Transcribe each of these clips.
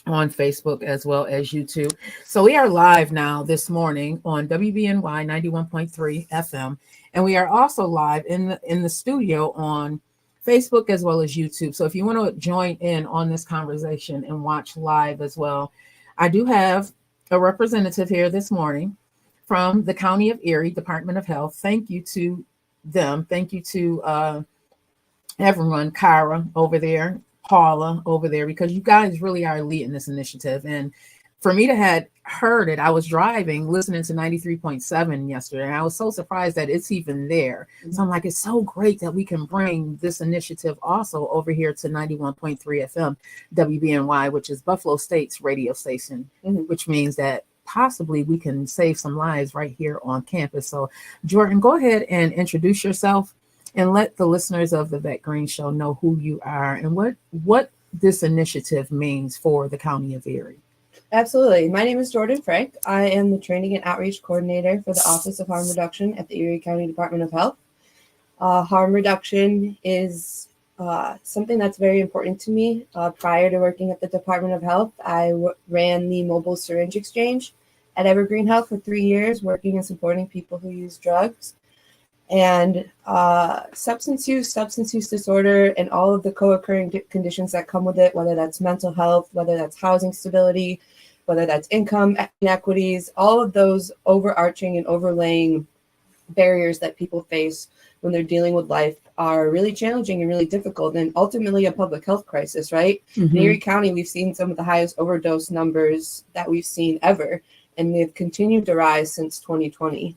on Facebook as well as YouTube. So we are live now this morning on WBNY 91.3 FM, and we are also live in the studio on Facebook as well as YouTube. So if you want to join in on this conversation and watch live as well, I do have a representative here this morning from the County of Erie Department of Health. Thank you to them. Thank you to everyone, Kyra over there, Paula over there, because you guys really are leading this initiative. And for me to had heard it, I was driving, listening to 93.7 yesterday, and I was so surprised that it's even there. So I'm like, it's so great that we can bring this initiative also over here to 91.3 FM, WBNY, which is Buffalo State's radio station, which means that possibly we can save some lives right here on campus. So Jordon, go ahead and introduce yourself and let the listeners of the Vette Green Show know who you are and what this initiative means for the County of Erie. Absolutely. My name is Jordon Frank. I am the Training and Outreach Coordinator for the Office of Harm Reduction at the Erie County Department of Health. Harm reduction is something that's very important to me. Prior to working at the Department of Health, I ran the mobile syringe exchange at Evergreen Health for 3 years, working and supporting people who use drugs. And substance use disorder, and all of the co-occurring conditions that come with it, whether that's mental health, whether that's housing stability, whether that's income inequities, all of those overarching and overlaying barriers that people face when they're dealing with life are really challenging and really difficult, and ultimately a public health crisis, right? In Erie County, we've seen some of the highest overdose numbers that we've seen ever, and they've continued to rise since 2020.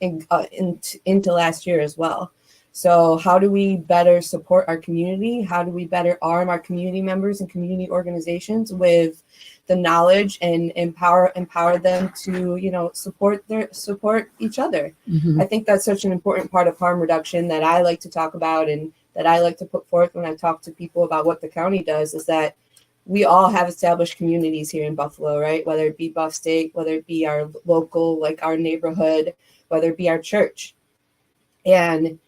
Into last year as well. So how do we better support our community? How do we better arm our community members and community organizations with the knowledge and empower them to, support each other? I think that's such an important part of harm reduction that I like to talk about and that I like to put forth when I talk to people about what the county does, is that we all have established communities here in Buffalo, right? Whether it be Buff State, whether it be our local, like our neighborhood, whether it be our church. And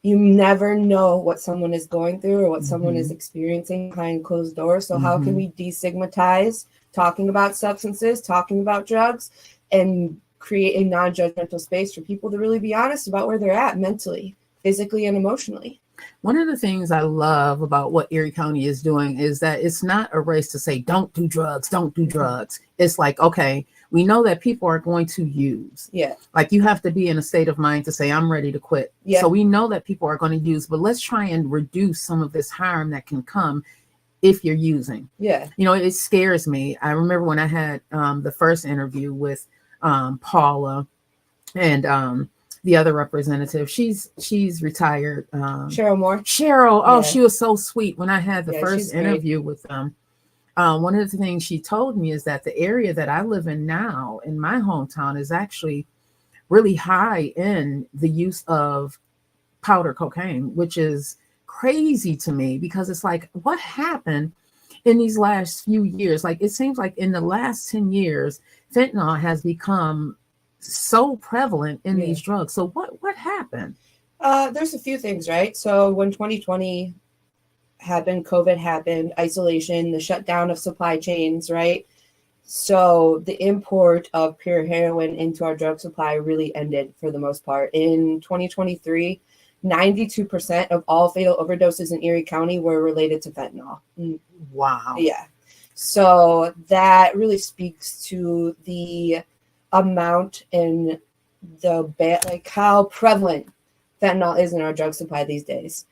you never know what someone is going through or what someone is experiencing behind closed doors. So how can we destigmatize talking about substances, talking about drugs, and create a non-judgmental space for people to really be honest about where they're at mentally, physically, and emotionally? One of the things I love about what Erie County is doing is that it's not a race to say, don't do drugs, don't do drugs. It's like, okay, we know that people are going to use. Yeah. Like you have to be in a state of mind to say, I'm ready to quit. Yeah. So we know that people are going to use, but let's try and reduce some of this harm that can come if you're using. Yeah. It scares me. I remember when I had the first interview with Paula and the other representative, she's retired. Cheryl Moore. Cheryl. Oh, Yeah. she was so sweet when I had the Yeah, first interview with them. One of the things she told me is that the area that I live in now in my hometown is actually really high in the use of powder cocaine, which is crazy to me because it's like, what happened in these last few years? Like, it seems like in the last 10 years, fentanyl has become so prevalent in these drugs. So what happened? There's a few things, right? So when 2020 happened, COVID happened, isolation, the shutdown of supply chains, right? So the import of pure heroin into our drug supply really ended for the most part. In 2023, 92% of all fatal overdoses in Erie County were related to fentanyl. Wow. Yeah. So that really speaks to the amount and how prevalent fentanyl is in our drug supply these days.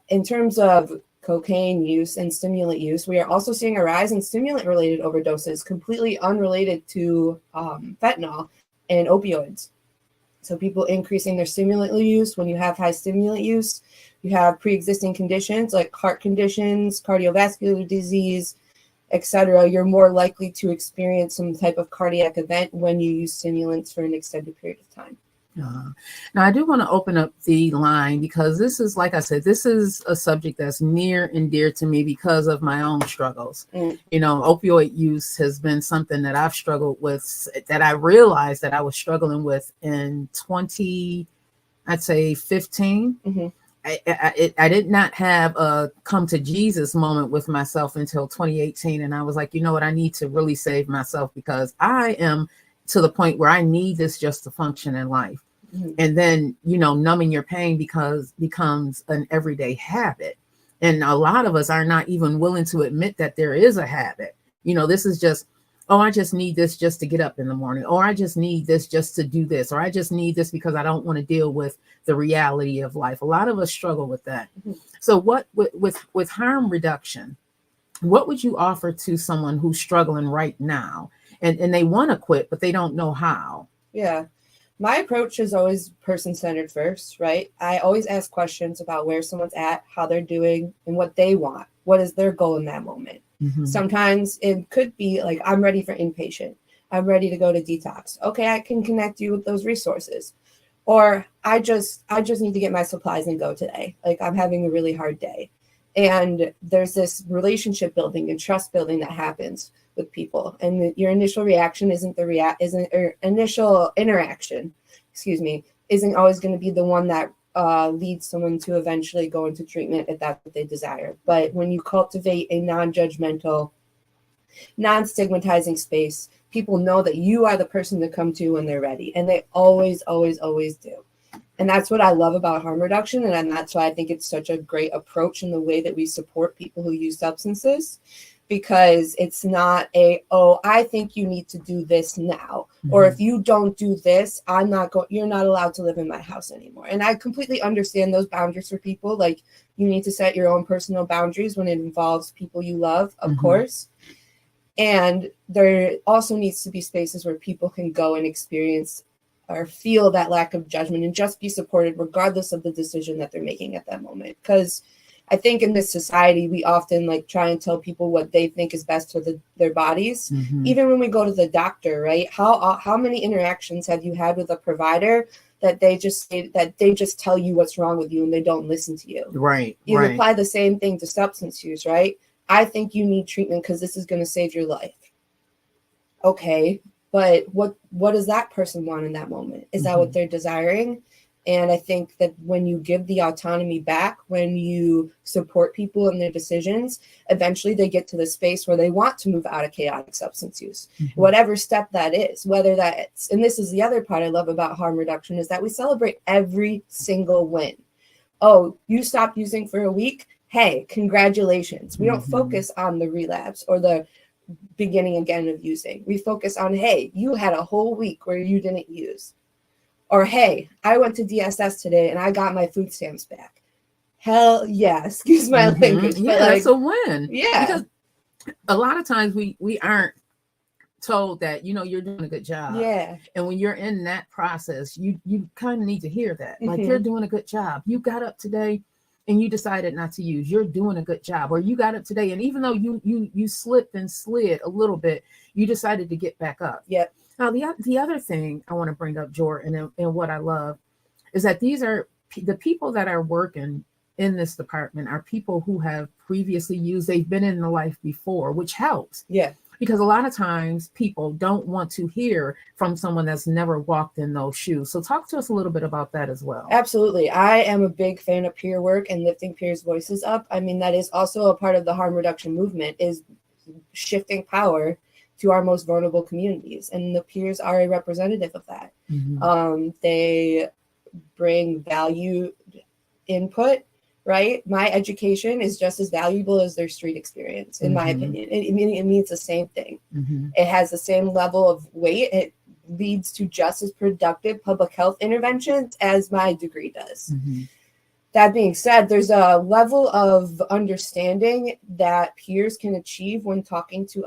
In terms of cocaine use and stimulant use, we are also seeing a rise in stimulant-related overdoses, completely unrelated to fentanyl and opioids. So people increasing their stimulant use. When you have high stimulant use, you have pre-existing conditions like heart conditions, cardiovascular disease, etc. You're more likely to experience some type of cardiac event when you use stimulants for an extended period of time. Now, I do want to open up the line because this is, like I said, this is a subject that's near and dear to me because of my own struggles. Opioid use has been something that I've struggled with, that I realized that I was struggling with in 15. I did not have a come to Jesus moment with myself until 2018. And I was like, you know what? I need to really save myself because I am to the point where I need this just to function in life. And then, numbing your pain becomes an everyday habit. And a lot of us are not even willing to admit that there is a habit. This is just, oh, I just need this just to get up in the morning, or I just need this just to do this, or I just need this because I don't want to deal with the reality of life. A lot of us struggle with that. So what with harm reduction, what would you offer to someone who's struggling right now and they want to quit, but they don't know how? Yeah. My approach is always person-centered first, right? I always ask questions about where someone's at, how they're doing, and what they want. What is their goal in that moment? Sometimes it could be like, I'm ready for inpatient. I'm ready to go to detox. Okay, I can connect you with those resources. Or I just need to get my supplies and go today. Like, I'm having a really hard day. And there's this relationship building and trust building that happens with people. And your initial reaction initial interaction, isn't always going to be the one that leads someone to eventually go into treatment if that's what they desire. But when you cultivate a non-judgmental, non-stigmatizing space, people know that you are the person to come to when they're ready. And they always, always, always do. And that's what I love about harm reduction. And that's why I think it's such a great approach in the way that we support people who use substances, because it's not I think you need to do this now. Or if you don't do this, you're not allowed to live in my house anymore. And I completely understand those boundaries for people. Like, you need to set your own personal boundaries when it involves people you love, of course. And there also needs to be spaces where people can go and experience or feel that lack of judgment and just be supported regardless of the decision that they're making at that moment. Because I think in this society, we often try and tell people what they think is best for their bodies. Even when we go to the doctor, right? How many interactions have you had with a provider that they just tell you what's wrong with you and they don't listen to you? Right. You apply the same thing to substance use, right? I think you need treatment because this is going to save your life. Okay. But what does that person want in that moment? Is that what they're desiring? And I think that when you give the autonomy back, when you support people in their decisions, eventually they get to the space where they want to move out of chaotic substance use, whatever step that is, whether that's, and this is the other part I love about harm reduction, is that we celebrate every single win. Oh, you stopped using for a week? Hey, congratulations. We don't focus on the relapse or the beginning again of using. We focus on, hey, you had a whole week where you didn't use. Or, hey, I went to DSS today and I got my food stamps back. Hell yeah, excuse my language. Yeah, but that's a win. Yeah. Because a lot of times we aren't told that, you're doing a good job. Yeah. And when you're in that process, you kind of need to hear that. Like, you're doing a good job. You got up today and you decided not to use. You're doing a good job. Or you got up today and even though you slipped and slid a little bit, you decided to get back up. Yep. Now, the other thing I want to bring up, Jordon, and what I love is that these are the people that are working in this department are people who have previously used. They've been in the life before, which helps. Yeah. Because a lot of times people don't want to hear from someone that's never walked in those shoes. So talk to us a little bit about that as well. Absolutely. I am a big fan of peer work and lifting peers' voices up. I mean, that is also a part of the harm reduction movement, is shifting power to our most vulnerable communities. And the peers are a representative of that. They bring value input, right? My education is just as valuable as their street experience, in my opinion. It means the same thing. It has the same level of weight. It leads to just as productive public health interventions as my degree does. That being said, there's a level of understanding that peers can achieve when talking to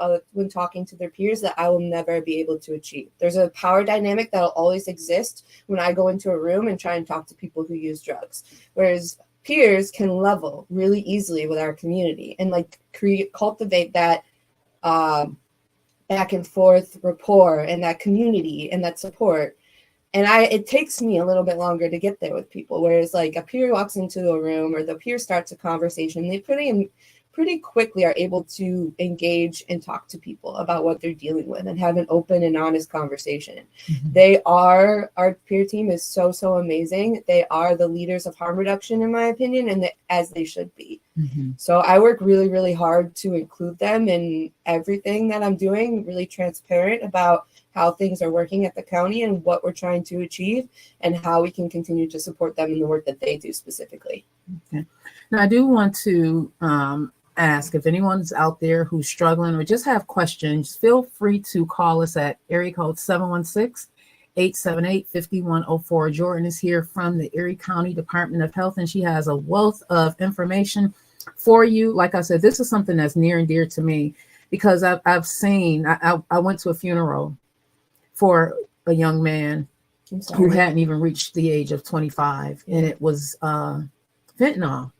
their peers that I will never be able to achieve. There's a power dynamic that'll always exist when I go into a room and try and talk to people who use drugs, whereas peers can level really easily with our community and cultivate that back and forth rapport and that community and that support. And it takes me a little bit longer to get there with people. Whereas a peer walks into a room or the peer starts a conversation, they pretty pretty quickly are able to engage and talk to people about what they're dealing with and have an open and honest conversation. Our peer team is so amazing. They are the leaders of harm reduction, in my opinion, and as they should be. So I work really, really hard to include them in everything that I'm doing, really transparent about how things are working at the county and what we're trying to achieve and how we can continue to support them in the work that they do specifically. Okay. Now, I do want to ask if anyone's out there who's struggling or just have questions, feel free to call us at area code 716-878-5104. Jordon is here from the Erie County Department of Health, and she has a wealth of information for you. Like I said, this is something that's near and dear to me because I've seen, I went to a funeral for a young man who hadn't even reached the age of 25, and it was fentanyl.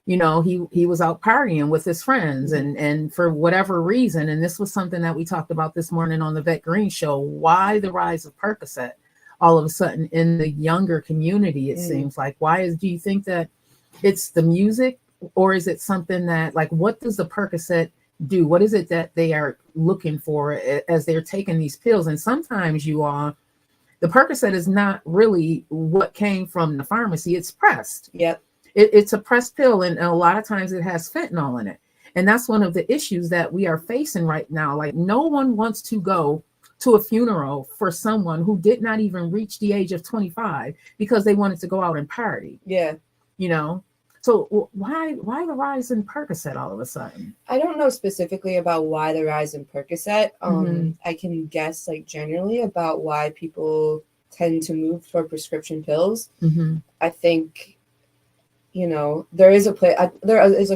You know, he was out partying with his friends and for whatever reason, and this was something that we talked about this morning on the Vette Green Show, why the rise of Percocet all of a sudden in the younger community, it seems like. Do you think that it's the music, or is it something that, like, what does the Percocet do? What is it that they are looking for as they're taking these pills? And sometimes the Percocet is not really what came from the pharmacy. It's pressed. Yep. It's a pressed pill, and a lot of times it has fentanyl in it. And that's one of the issues that we are facing right now. Like, no one wants to go to a funeral for someone who did not even reach the age of 25 because they wanted to go out and party. Yeah. You know? So why the rise in Percocet all of a sudden? I don't know specifically about why the rise in Percocet. I can guess, like, generally about why people tend to move toward prescription pills. I think, you know, there is of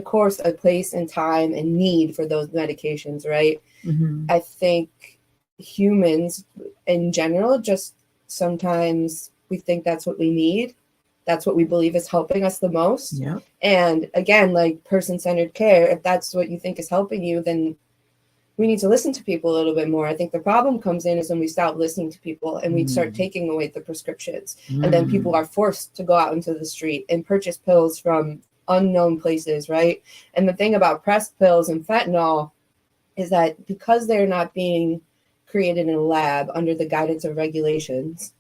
course a place and time and need for those medications, right? I think humans in general just sometimes we think that's what we need. That's what we believe is helping us the most. Yeah. And again, like person-centered care, if that's what you think is helping you, then we need to listen to people a little bit more. I think the problem comes in is when we stop listening to people and we start taking away the prescriptions. And then people are forced to go out into the street and purchase pills from unknown places, right? And the thing about pressed pills and fentanyl is that because they're not being created in a lab under the guidance of regulations,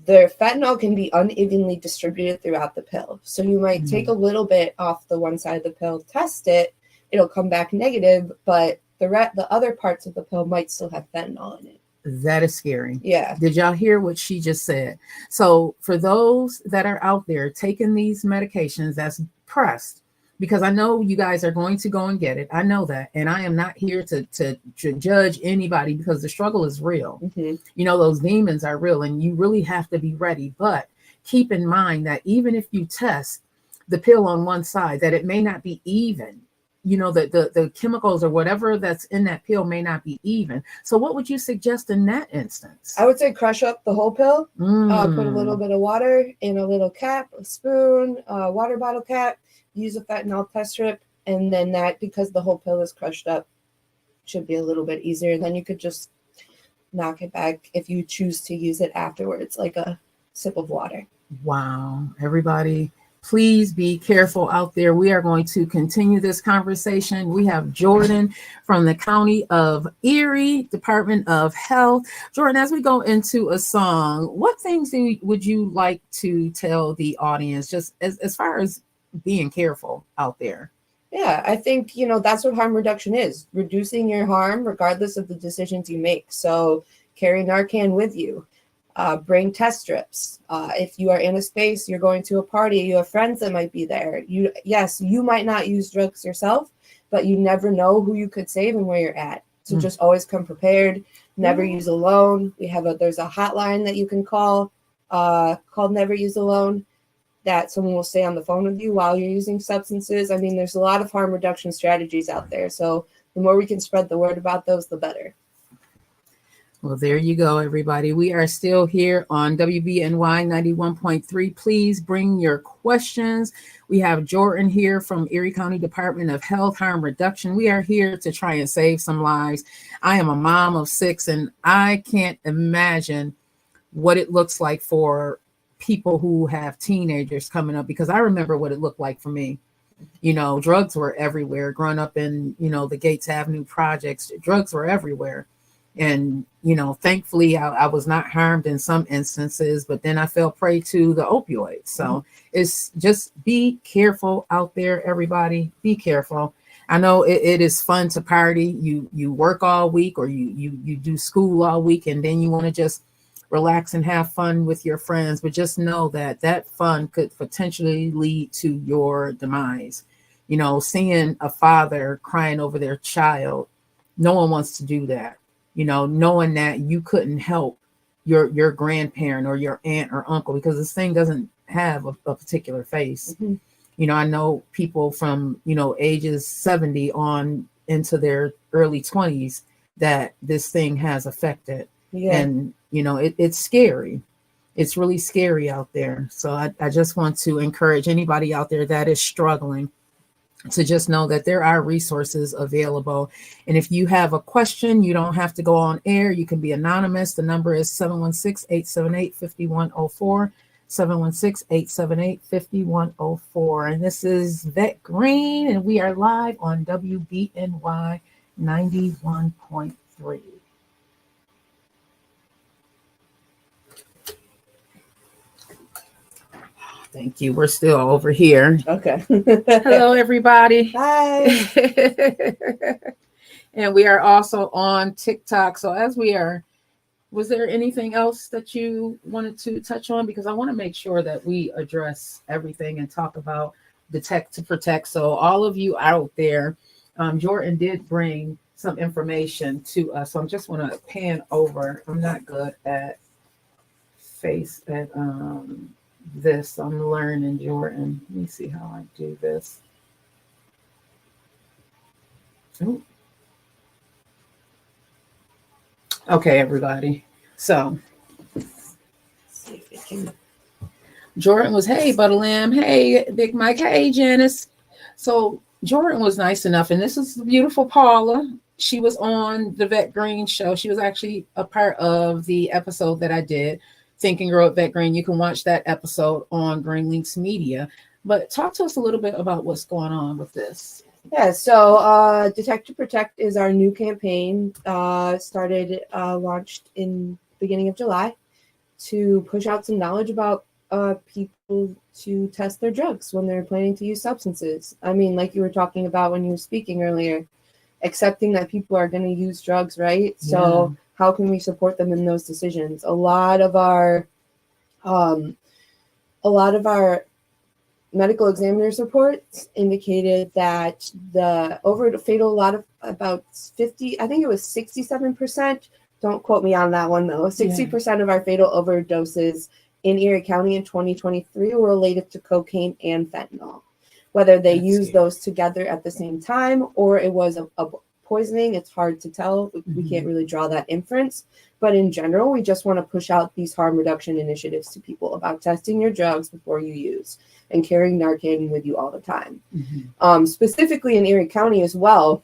the fentanyl can be unevenly distributed throughout the pill. So you might take a little bit off the one side of the pill, test it, it'll come back negative, but the other parts of the pill might still have fentanyl in it. That is scary. Yeah. Did y'all hear what she just said? So for those that are out there taking these medications that's pressed, because I know you guys are going to go and get it. I know that. And I am not here to judge anybody because the struggle is real. You know, those demons are real and you really have to be ready. But keep in mind that even if you test the pill on one side, that it may not be even. You know, the chemicals or whatever that's in that pill may not be even. So what would you suggest in that instance? I would say crush up the whole pill, put a little bit of water in a little cap, a spoon, a water bottle cap, use a fentanyl test strip, and then that, because the whole pill is crushed up, should be a little bit easier. And then you could just knock it back if you choose to use it afterwards, like a sip of water. Wow. Everybody, please be careful out there. We are going to continue this conversation. We have Jordon from the County of Erie, Department of Health. Jordon, as we go into a song, what things would you like to tell the audience, just as far as being careful out there? Yeah, I think, you know, that's what harm reduction is, reducing your harm regardless of the decisions you make. So carry Narcan with you. Bring test strips. If you are in a space, you're going to a party, you have friends that might be there. You might not use drugs yourself, but you never know who you could save and where you're at. So just always come prepared. Never use alone. There's a hotline that you can call called Never Use Alone, that someone will stay on the phone with you while you're using substances. I mean, there's a lot of harm reduction strategies out there. So the more we can spread the word about those, the better. Well, there you go, everybody. We are still here on WBNY 91.3. Please bring your questions. We have Jordon here from Erie County Department of Health Harm Reduction. We are here to try and save some lives. I am a mom of 6, and I can't imagine what it looks like for people who have teenagers coming up, because I remember what it looked like for me. Drugs were everywhere. Growing up in, the Gates Avenue projects, drugs were everywhere. And, thankfully I was not harmed in some instances, but then I fell prey to the opioids. So it's just be careful out there, everybody. Be careful. I know it is fun to party. You work all week, or you do school all week, and then you want to just relax and have fun with your friends. But just know that fun could potentially lead to your demise. Seeing a father crying over their child, no one wants to do that. Knowing that you couldn't help your grandparent or your aunt or uncle because this thing doesn't have a particular face. I know people from, ages 70 on into their early 20s that this thing has affected. Yeah. And, it's scary. It's really scary out there. So I just want to encourage anybody out there that is struggling to just know that there are resources available. And if you have a question, you don't have to go on air. You can be anonymous. The number is 716-878-5104. 716-878-5104. And this is Vette Green, and we are live on WBNY 91.3. Thank you. We're still over here. Okay. Hello, everybody. Hi. And we are also on TikTok. So was there anything else that you wanted to touch on? Because I want to make sure that we address everything and talk about Detect to Protect. So all of you out there, Jordon did bring some information to us. So I'm just want to pan over. I'm not good at this. I'm learning, Jordon. Let me see how I do this. Ooh. Okay, everybody. So see if it can. Jordon was, hey, Butterlam, hey, Big Mike, hey, Janice. So Jordon was nice enough, and this is the beautiful Paula. She was on the Vette Green show. She was actually a part of the episode that I did, Think and Grow at Vette Green. You can watch that episode on Green Links Media. But talk to us a little bit about what's going on with this. Yeah, so Detect to Protect is our new campaign. Launched in beginning of July to push out some knowledge about people to test their drugs when they're planning to use substances. I mean, like you were talking about when you were speaking earlier, accepting that people are going to use drugs, right? Yeah. So how can we support them in those decisions? A lot of our medical examiner's reports indicated that about 50, I think it was 67%. Don't quote me on that one though. 60% of our fatal overdoses in Erie County in 2023 were related to cocaine and fentanyl. Whether they used those together at the same time or it was a poisoning, it's hard to tell. We can't really draw that inference. But in general, we just want to push out these harm reduction initiatives to people about testing your drugs before you use and carrying Narcan with you all the time. Specifically in Erie County as well,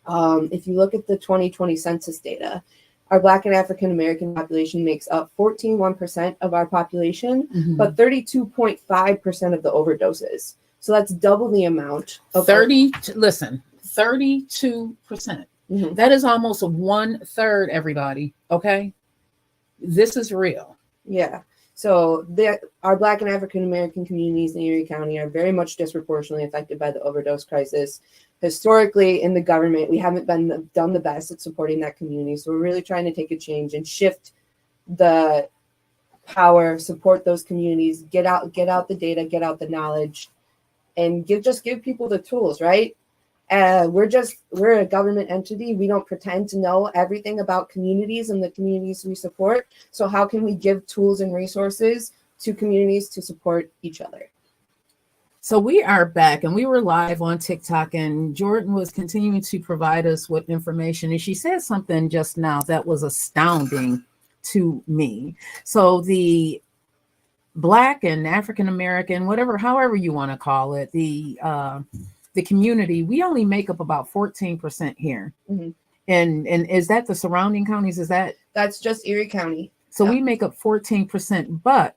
if you look at the 2020 census data, our Black and African American population makes up 14% of our population, but 32.5% of the overdoses. So that's double the amount of 32%. That is almost 1/3, everybody. Okay. This is real. Yeah. So our Black and African American communities in Erie County are very much disproportionately affected by the overdose crisis. Historically, in the government, we haven't done the best at supporting that community. So we're really trying to take a change and shift the power, support those communities, get out the data, get out the knowledge, and give people the tools, right? We're a government entity. We don't pretend to know everything about communities and the communities we support. So how can we give tools and resources to communities to support each other? So we are back and we were live on TikTok, and Jordon was continuing to provide us with information. And she said something just now that was astounding to me. So the Black and African American, however you want to call it, the community, we only make up about 14% here. And is that the surrounding counties? That's just Erie County. So we make up 14%, but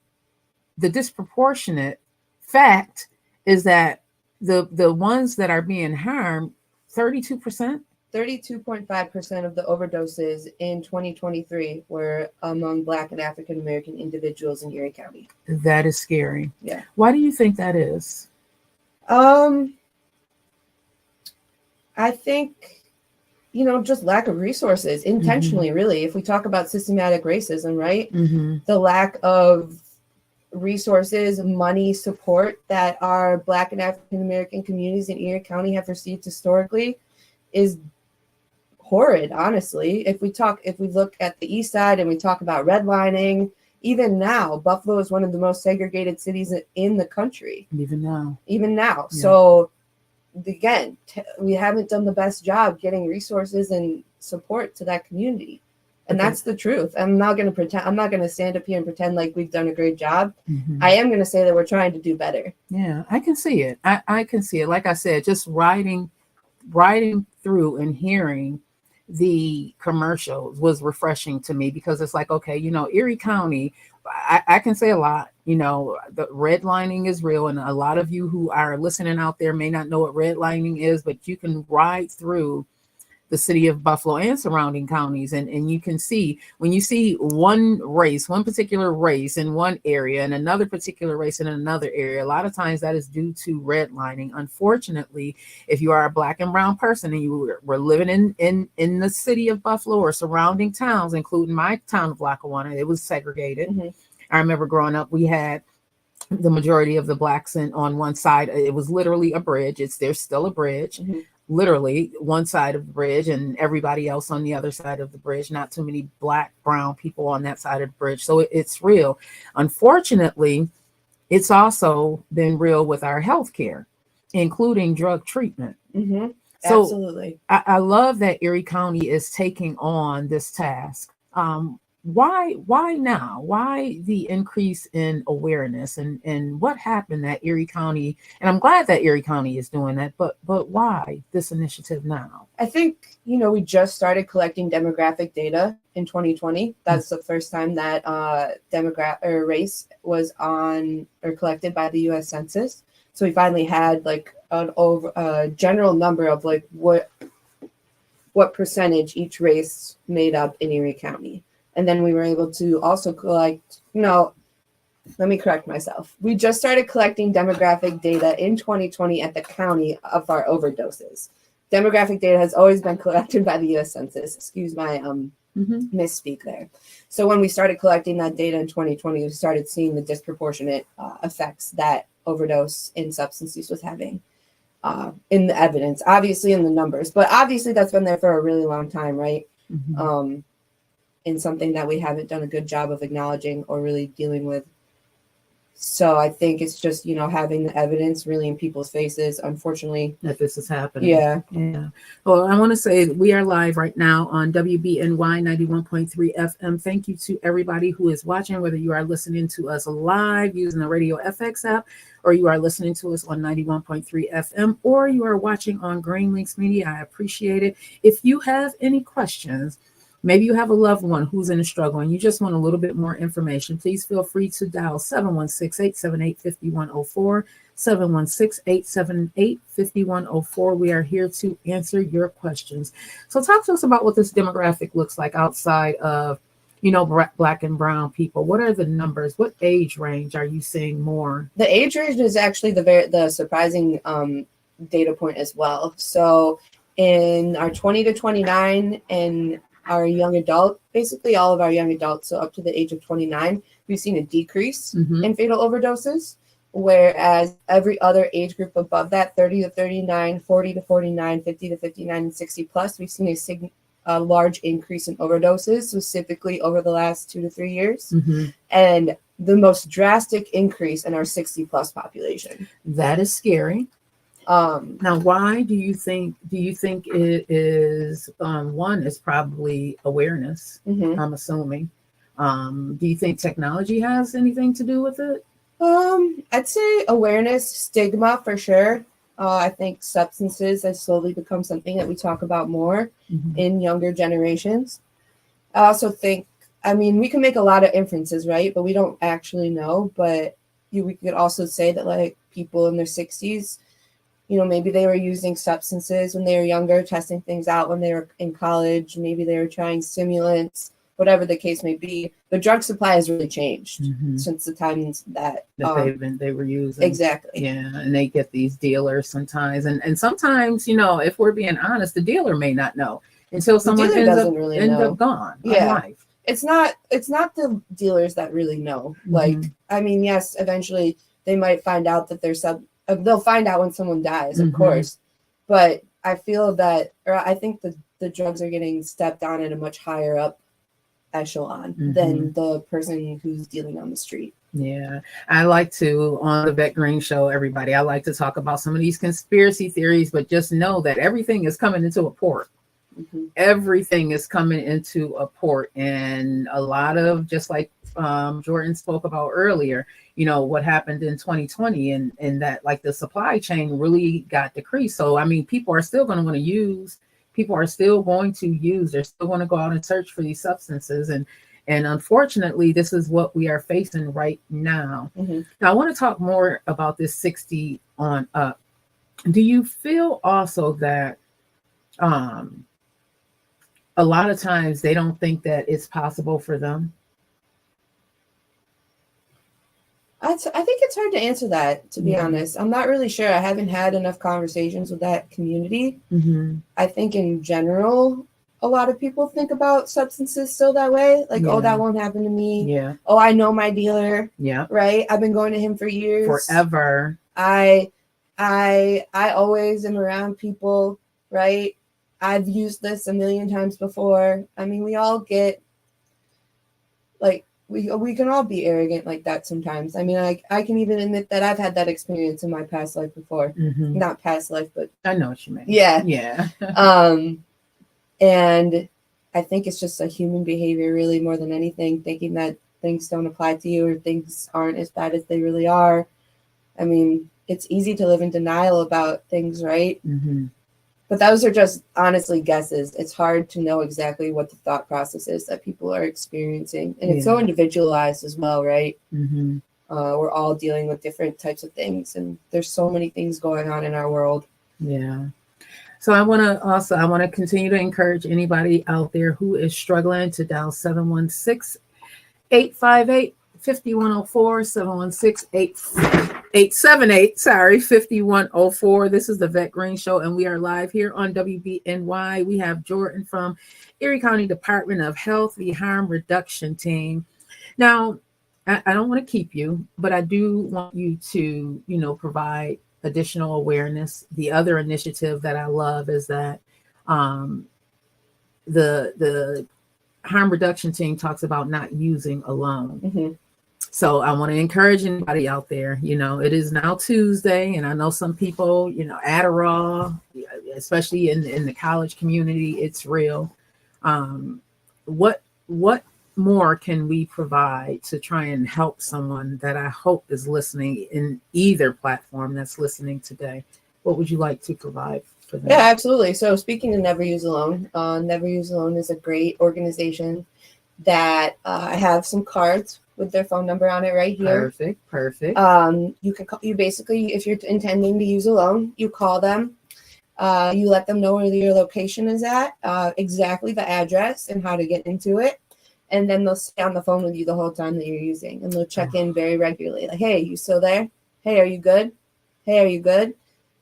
the disproportionate fact is that the ones that are being harmed, 32%. 32.5% of the overdoses in 2023 were among Black and African American individuals in Erie County. That is scary. Yeah. Why do you think that is? I think, just lack of resources intentionally, really. If we talk about systematic racism, right? The lack of resources, money, support that our Black and African American communities in Erie County have received historically is horrid, honestly. If we look at the east side and we talk about redlining, even now, Buffalo is one of the most segregated cities in the country. Even now. Yeah. So again, we haven't done the best job getting resources and support to that community. And that's the truth. I'm not going to stand up here and pretend like we've done a great job. I am going to say that we're trying to do better. Yeah, I can see it. I can see it. Like I said, just riding through and hearing the commercials was refreshing to me, because it's like, okay, Erie County, I can say a lot. The redlining is real, and a lot of you who are listening out there may not know what redlining is, but you can ride through the city of Buffalo and surrounding counties, and you can see, when you see one particular race in one area and another particular race in another area, a lot of times that is due to redlining. Unfortunately, if you are a Black and brown person and you were living in the city of Buffalo or surrounding towns, including my town of Lackawanna, it was segregated. I remember growing up, we had the majority of the Blacks on one side. It was literally a bridge. There's still a bridge. Literally one side of the bridge, and everybody else on the other side of the bridge. Not too many Black, brown people on that side of the bridge. So it's real. Unfortunately, it's also been real with our healthcare, including drug treatment. So absolutely. I love that Erie County is taking on this task. Why now? Why the increase in awareness, and what happened that Erie County, and I'm glad that Erie County is doing that, but why this initiative now? I think, we just started collecting demographic data in 2020. That's the first time that race was collected by the US Census. So we finally had a general number of what percentage each race made up in Erie County. And then we were able to also collect, let me correct myself. We just started collecting demographic data in 2020 at the county of our overdoses. Demographic data has always been collected by the US Census. Excuse my misspeak there. So when we started collecting that data in 2020, we started seeing the disproportionate effects that overdose in substance use was having in the evidence, obviously in the numbers. But obviously that's been there for a really long time, right? And something that we haven't done a good job of acknowledging or really dealing with. So I think it's just, having the evidence really in people's faces, unfortunately. That this is happening. Yeah. Well, I want to say we are live right now on WBNY 91.3 FM. Thank you to everybody who is watching, whether you are listening to us live using the Radio FX app, or you are listening to us on 91.3 FM, or you are watching on Green Links Media. I appreciate it. If you have any questions, maybe you have a loved one who's in a struggle and you just want a little bit more information, please feel free to dial 716-878-5104, 716-878-5104. We are here to answer your questions. So talk to us about what this demographic looks like outside of, Black and brown people. What are the numbers? What age range are you seeing more? The age range is actually the surprising data point as well. So in our 20 to 29 and our young adult, basically all of our young adults, so up to the age of 29, we've seen a decrease in fatal overdoses, whereas every other age group above that, 30 to 39, 40 to 49, 50 to 59, and 60 plus, we've seen a large increase in overdoses, specifically over the last 2 to 3 years, and the most drastic increase in our 60 plus population. That is scary. Now, why do you think it is? One is probably awareness. I'm assuming. Do you think technology has anything to do with it? I'd say awareness, stigma for sure. I think substances has slowly become something that we talk about more in younger generations. I also think, we can make a lot of inferences, right? But we don't actually know. But we could also say that people in their 60s maybe they were using substances when they were younger, testing things out when they were in college. Maybe they were trying stimulants, whatever the case may be. The drug supply has really changed since the times that they were using. Exactly. Yeah, and they get these dealers sometimes, and sometimes, if we're being honest, the dealer may not know until someone ends up gone. Yeah. Life. It's not the dealers that really know. Like, I mean, yes, eventually they might find out that they'll find out when someone dies, of course. But I think the drugs are getting stepped on at a much higher up echelon than the person who's dealing on the street. Yeah, I like to, on the Vette Green Show, everybody, I like to talk about some of these conspiracy theories, but just know that everything is coming into a port. Everything is coming into a port, and a lot of, just like Jordan spoke about earlier, what happened in 2020 and that, like, the supply chain really got decreased. So, I mean, people are still going to want to use, they're still going to go out and search for these substances. And unfortunately, this is what we are facing right now. Now, I want to talk more about this 60 on up. Do you feel also that a lot of times they don't think that it's possible for them? I think it's hard to answer that, to be honest. I'm not really sure. I haven't had enough conversations with that community. I think in general, a lot of people think about substances still that way. Like, oh, that won't happen to me. Yeah. Oh, I know my dealer. Yeah. Right? I've been going to him for years. Forever. I always am around people, right? I've used this a million times before. I mean, we all get, like, we can all be arrogant like that sometimes. I mean, I can even admit that I've had that experience in my past life before. Not past life, but I know what you mean. Yeah. Yeah. And I think it's just a human behavior, really, more than anything, thinking that things don't apply to you or things aren't as bad as they really are. I mean, it's easy to live in denial about things, right? But those are just honestly guesses. It's hard to know exactly what the thought process is that people are experiencing. And it's so individualized as well, right? We're all dealing with different types of things, and there's so many things going on in our world. Yeah. So I want to continue to encourage anybody out there who is struggling to dial 716-858-5104, 716-878-5104. This is the Vette Green Show, and we are live here on WBNY. We have Jordon from Erie County Department of Health, the Harm Reduction Team. Now, I don't want to keep you, but I do want you to, provide additional awareness. The other initiative that I love is that the Harm Reduction Team talks about not using alone. So I want to encourage anybody out there, it is now Tuesday, and I know some people, Adderall, especially in the college community, it's real. What more can we provide to try and help someone that I hope is listening in either platform that's listening today? What would you like to provide for them? Yeah, absolutely. So speaking of Never Use Alone, Never Use Alone is a great organization that I have some cards with their phone number on it right here. Perfect. You can call, you basically, if you're intending to use alone, you call them. You let them know where your location is at, exactly the address and how to get into it. And then they'll stay on the phone with you the whole time that you're using, and they'll check in very regularly. Like, hey, you still there? Hey, are you good? Hey, are you good?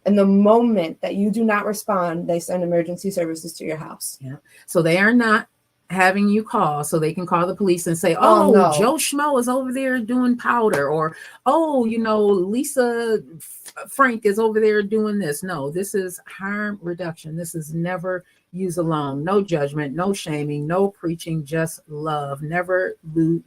And the moment that you do not respond, they send emergency services to your house. Yeah. So they are not having you call so they can call the police and say, oh, no. Joe Schmo is over there doing powder, or, oh, Lisa Frank is over there doing this. No, this is harm reduction. This is never use alone. No judgment, no shaming, no preaching, just love. Never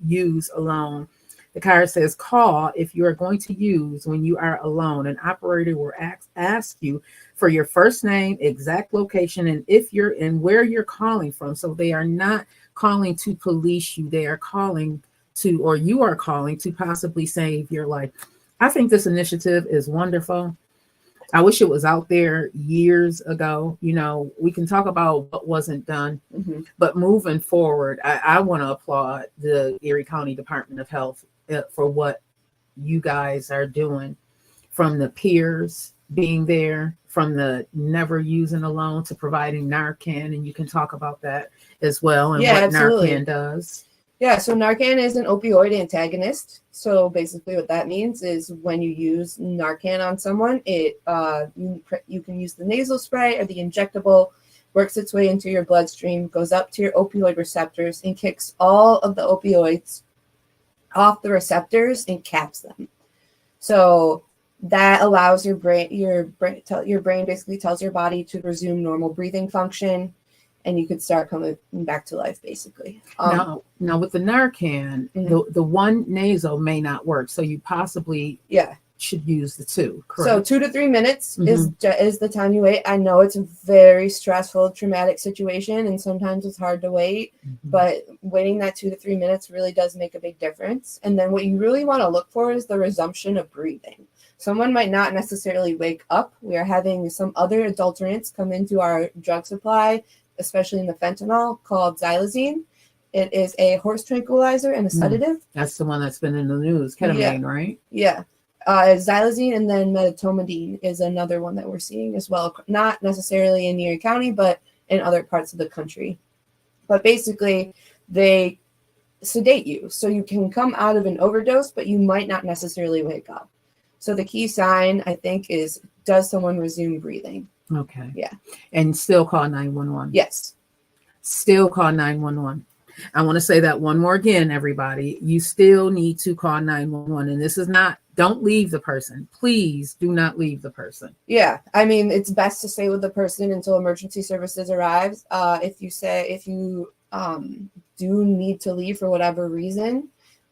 use alone. The card says, call if you are going to use when you are alone. An operator will ask you for your first name, exact location, and if you're in where you're calling from. So they are not calling to police you. They are calling to, or you are calling to possibly save your life. I think this initiative is wonderful. I wish it was out there years ago. We can talk about what wasn't done, but moving forward, I want to applaud the Erie County Department of Health for what you guys are doing, from the peers being there, from the never using alone to providing Narcan, and you can talk about that as well and Yeah, what absolutely. Narcan does. Yeah, so Narcan is an opioid antagonist. So basically, what that means is when you use Narcan on someone, you can use the nasal spray or the injectable, works its way into your bloodstream, goes up to your opioid receptors, and kicks all of the opioids off the receptors and caps them. So that allows your brain basically tells your body to resume normal breathing function, and you could start coming back to life, basically. Now with the Narcan, the one nasal may not work, so you possibly should use the two. Correct? So 2 to 3 minutes is the time you wait. I know it's a very stressful, traumatic situation, and sometimes it's hard to wait, but waiting that 2 to 3 minutes really does make a big difference. And then what you really want to look for is the resumption of breathing. Someone might not necessarily wake up. We are having some other adulterants come into our drug supply, especially in the fentanyl, called xylazine. It is a horse tranquilizer and a sedative. That's the one that's been in the news, ketamine, right? Yeah. Xylazine, and then medetomidine is another one that we're seeing as well. Not necessarily in Erie County, but in other parts of the country. But basically, they sedate you. So you can come out of an overdose, but you might not necessarily wake up. So the key sign, I think, is, does someone resume breathing? Okay. Yeah. And still call 911. Yes. Still call 911. I want to say that one more again, everybody. You still need to call 911. And this is not, don't leave the person. Please do not leave the person. Yeah. I mean, it's best to stay with the person until emergency services arrives. If you do need to leave for whatever reason,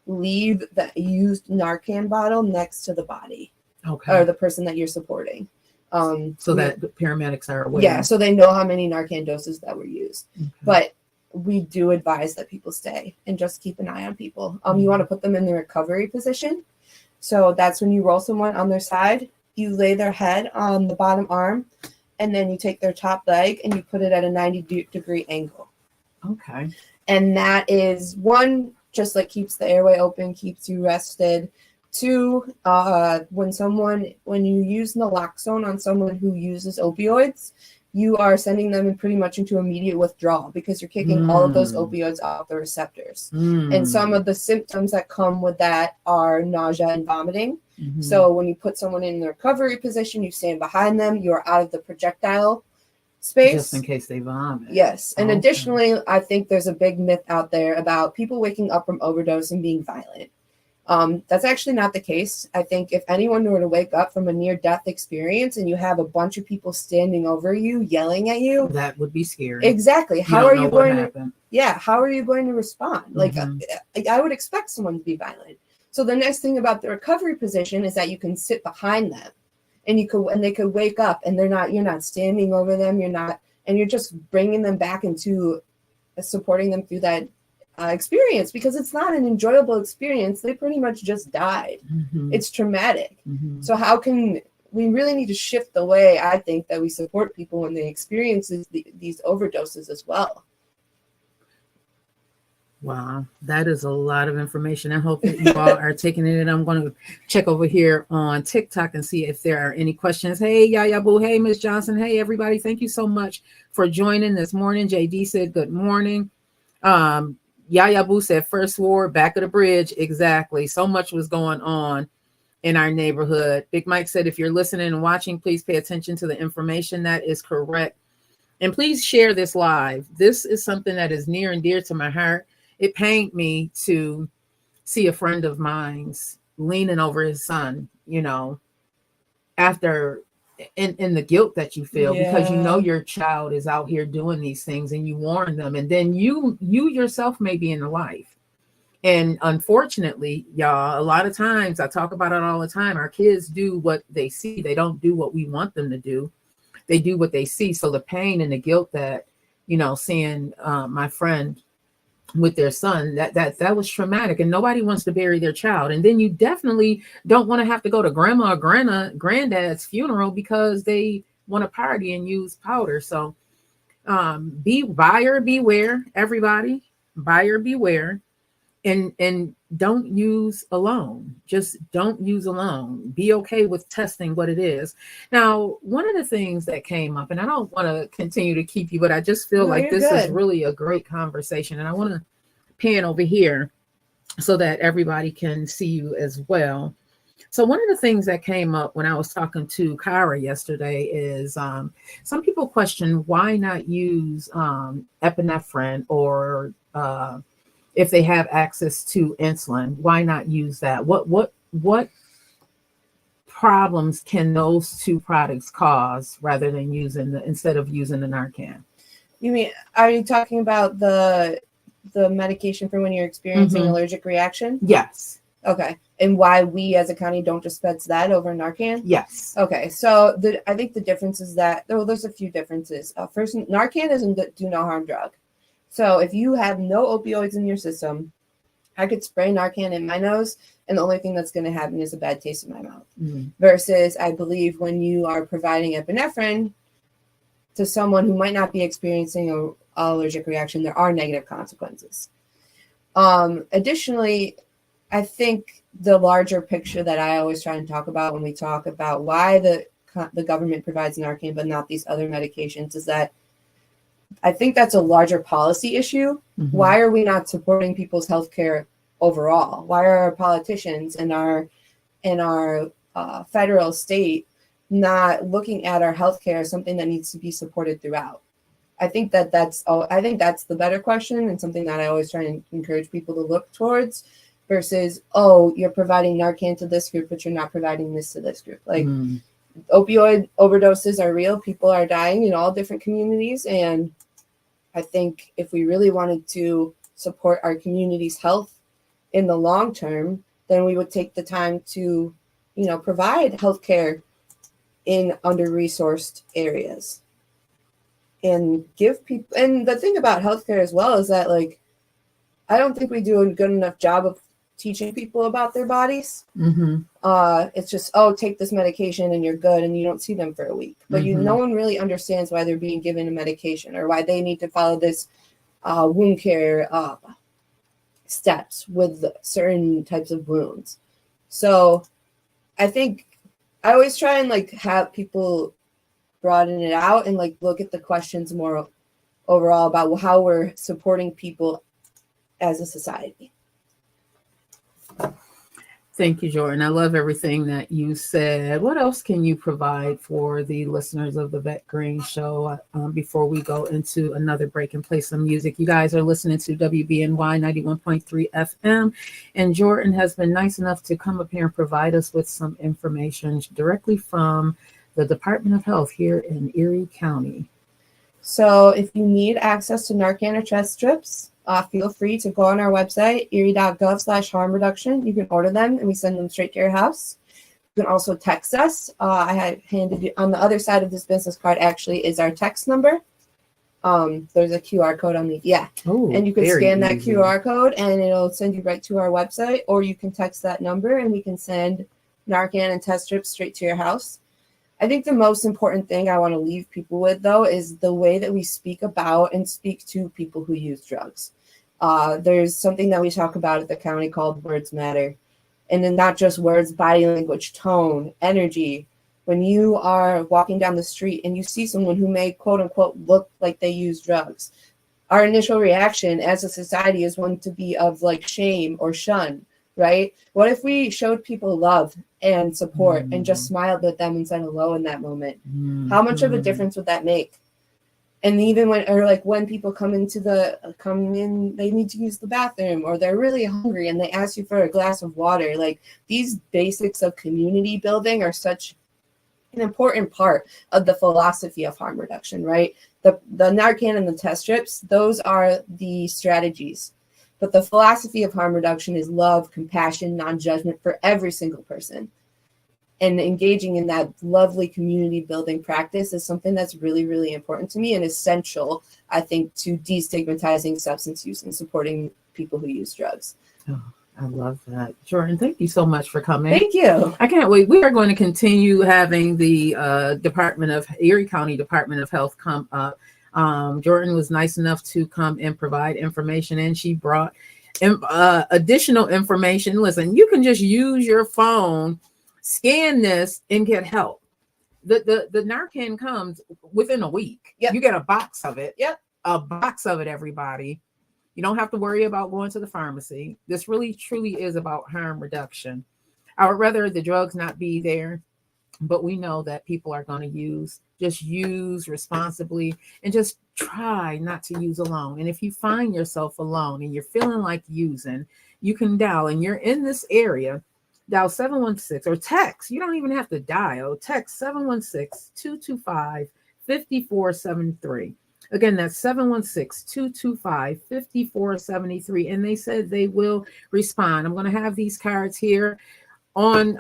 leave the used Narcan bottle next to the body. Okay. Or the person that you're supporting. So that the paramedics are aware. Yeah, so they know how many Narcan doses that were used. Okay. But we do advise that people stay and just keep an eye on people. You want to put them in the recovery position. So that's when you roll someone on their side, you lay their head on the bottom arm, and then you take their top leg and you put it at a 90-degree angle. Okay. And that is, one, just like keeps the airway open, keeps you rested. Two, when you use naloxone on someone who uses opioids, you are sending them pretty much into immediate withdrawal because you're kicking all of those opioids off the receptors. And some of the symptoms that come with that are nausea and vomiting. So when you put someone in the recovery position, you stand behind them, you're out of the projectile space. Just in case they vomit. Yes. And additionally, I think there's a big myth out there about people waking up from overdose and being violent. That's actually not the case. I think if anyone were to wake up from a near-death experience and you have a bunch of people standing over you, yelling at you, that would be scary. Exactly. How are you going to respond? Like, I would expect someone to be violent. So the nice thing about the recovery position is that you can sit behind them, and they could wake up, and you're not standing over them. You're just bringing them back into supporting them through that experience, because it's not an enjoyable experience. They pretty much just died. It's traumatic. So we really need to shift the way, I think, that we support people when they experience these overdoses as well. Wow, that is a lot of information. I hope that you all are taking it. And I'm going to check over here on TikTok and see if there are any questions. Hey, Yaya Boo. Hey, Miss Johnson. Hey, everybody. Thank you so much for joining this morning. JD said good morning. Yaya Boo said first war, back of the bridge. Exactly. So much was going on in our neighborhood. Big Mike said, if you're listening and watching, please pay attention to the information. That is correct. And please share this live. This is something that is near and dear to my heart. It pained me to see a friend of mine's leaning over his son, after in the guilt that you feel, because your child is out here doing these things and you warn them, and then you yourself may be in the life. And unfortunately, y'all, a lot of times, I talk about it all the time, our kids do what they see. They don't do what we want them to do. They do what they see. So the pain and the guilt that, seeing my friend with their son, that was traumatic, and nobody wants to bury their child. And then you definitely don't want to have to go to grandma or granddad's funeral because they want to party and use powder. So buyer beware, everybody. Buyer beware. and don't use alone. Just don't use alone. Be okay with testing what it is. Now, one of the things that came up, and I don't want to continue to keep you, but I just feel No, like you're this is good. really a great conversation, and I want to pan over here so that everybody can see you as well. So one of the things that came up when I was talking to Kyra yesterday is some people question why not use epinephrine, or if they have access to insulin, why not use that? What problems can those two products cause rather than instead of using the Narcan? You mean, are you talking about the medication for when you're experiencing allergic reaction? Yes. Okay. And why we as a county don't dispense that over Narcan? Yes. Okay. So I think the difference is that, well, there's a few differences. First, Narcan is a do no harm drug. So if you have no opioids in your system, I could spray Narcan in my nose, and the only thing that's going to happen is a bad taste in my mouth. Versus, I believe, when you are providing epinephrine to someone who might not be experiencing an allergic reaction, there are negative consequences. Additionally, I think the larger picture that I always try and talk about when we talk about why the government provides Narcan but not these other medications is that I think that's a larger policy issue. Why are we not supporting people's healthcare overall? Why are our politicians and our federal state not looking at our healthcare as something that needs to be supported throughout? I think that's the better question, and something that I always try and encourage people to look towards, versus, oh, you're providing Narcan to this group, but you're not providing this to this group. Like, opioid overdoses are real. People are dying in all different communities. And I think if we really wanted to support our community's health in the long term, then we would take the time to, provide healthcare in under-resourced areas and give people. And the thing about healthcare as well is that, like, I don't think we do a good enough job of teaching people about their bodies. It's just, oh, take this medication and you're good, and you don't see them for a week. But no one really understands why they're being given a medication or why they need to follow this wound care steps with certain types of wounds. So I think I always try and have people broaden it out and look at the questions more overall about how we're supporting people as a society. Thank you, Jordan. I love everything that you said. What else can you provide for the listeners of the Vet Green Show before we go into another break and play some music? You guys are listening to WBNY 91.3 FM, and Jordan has been nice enough to come up here and provide us with some information directly from the Department of Health here in Erie County. So if you need access to Narcan or chest strips, feel free to go on our website, erie.gov/harm reduction. You can order them and we send them straight to your house. You can also text us. I had handed you on the other side of this business card actually is our text number. There's a QR code on the, and you can scan that easy QR code and it'll send you right to our website, or you can text that number and we can send Narcan and test strips straight to your house. I think the most important thing I want to leave people with, though, is the way that we speak about and speak to people who use drugs. There's something that we talk about at the county called words matter. And then not just words, body language, tone, energy. When you are walking down the street and you see someone who may, quote unquote, look like they use drugs, our initial reaction as a society is one to be of shame or shun, right? What if we showed people love and support and just smiled at them and said hello in that moment? How much of a difference would that make? And even when people come in, they need to use the bathroom, or they're really hungry and they ask you for a glass of water. These basics of community building are such an important part of the philosophy of harm reduction, right? The Narcan and the test strips, those are the strategies. But the philosophy of harm reduction is love, compassion, non-judgment for every single person. And engaging in that lovely community building practice is something that's really, really important to me and essential, I think, to destigmatizing substance use and supporting people who use drugs. Oh, I love that. Jordan, thank you so much for coming. Thank you. I can't wait. We are going to continue having the Erie County Department of Health come up. Jordan was nice enough to come and provide information, and she brought additional information, listen, you can just use your phone, scan this, and get help. The Narcan comes within a week. Yep. You get a box of it. Yep. A box of it, everybody. You don't have to worry about going to the pharmacy. This really, truly is about harm reduction. I would rather the drugs not be there, but we know that people are going to just use responsibly, and just try not to use alone. And if you find yourself alone and you're feeling like using, you can dial, and you're in this area, dial 716 or text. You don't even have to dial. Text 716-225-5473. Again, that's 716-225-5473. And they said they will respond. I'm going to have these cards here on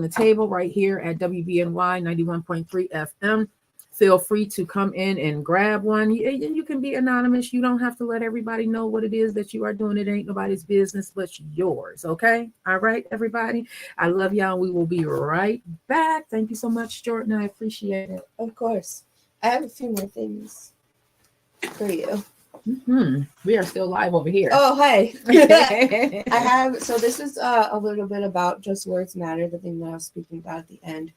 the table right here at WBNY 91.3 FM. Feel free to come in and grab one. You can be anonymous. You don't have to let everybody know what it is that you are doing. It ain't nobody's business but yours. Okay? All right, everybody. I love y'all. We will be right back. Thank you so much, Jordan. I appreciate it. Of course. I have a few more things for you. We are still live over here. Oh, hey. I have, so this is a little bit about just words matter, the thing that I was speaking about at the end.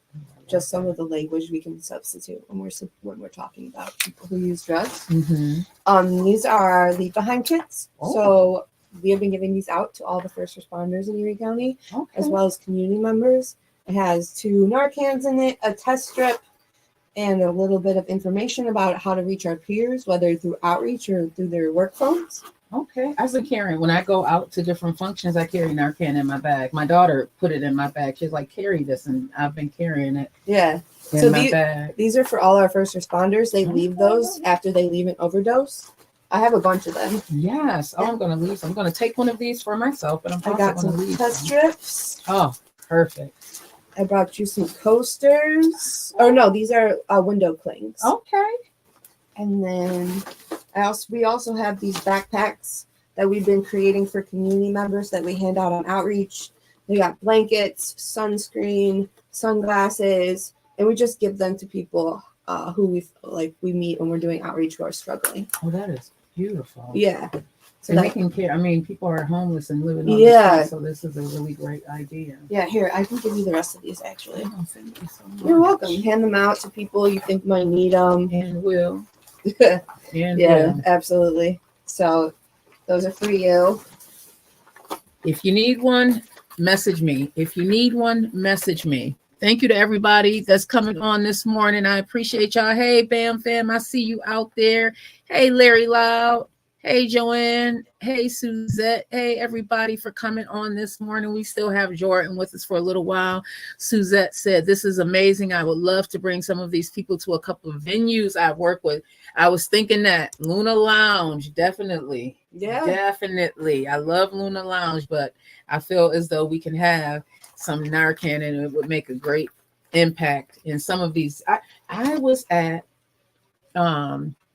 Just some of the language we can substitute when we're talking about people who use drugs. These are leave behind kits. Oh. So we have been giving these out to all the first responders in Erie County, as well as community members. It has 2 Narcans in it, a test strip, and a little bit of information about how to reach our peers, whether through outreach or through their work phones. Okay. I've been carrying, when I go out to different functions, I carry Narcan in my bag. My daughter put it in my bag. She's like, carry this, and I've been carrying it. Yeah. In my bag. These are for all our first responders. They leave those after they leave an overdose. I have a bunch of them. Yes. Oh, I'm going to leave some. I'm going to take one of these for myself, but I got some test strips. Oh, perfect. I brought you some coasters. Oh no, these are window clings. Okay. And then we also have these backpacks that we've been creating for community members that we hand out on outreach. We got blankets, sunscreen, sunglasses, and we just give them to people who we meet when we're doing outreach who are struggling. Oh, that is beautiful. Yeah. So and they can care. I mean, people are homeless and living on the street, so this is a really great idea. Yeah, here, I can give you the rest of these, actually. Oh, thank you so much. You're welcome. Hand them out to people you think might need them. And will. Yeah, absolutely. So those are for you. If you need one, message me. If you need one, message me. Thank you to everybody that's coming on this morning. I appreciate y'all. Hey, Bam Fam, I see you out there. Hey, Larry Loud. Hey, Joanne. Hey, Suzette. Hey, everybody for coming on this morning. We still have Jordon with us for a little while. Suzette said, this is amazing. I would love to bring some of these people to a couple of venues I work with. I was thinking that Luna Lounge, definitely. Yeah. Definitely. I love Luna Lounge, but I feel as though we can have some Narcan and it would make a great impact in some of these. I was at,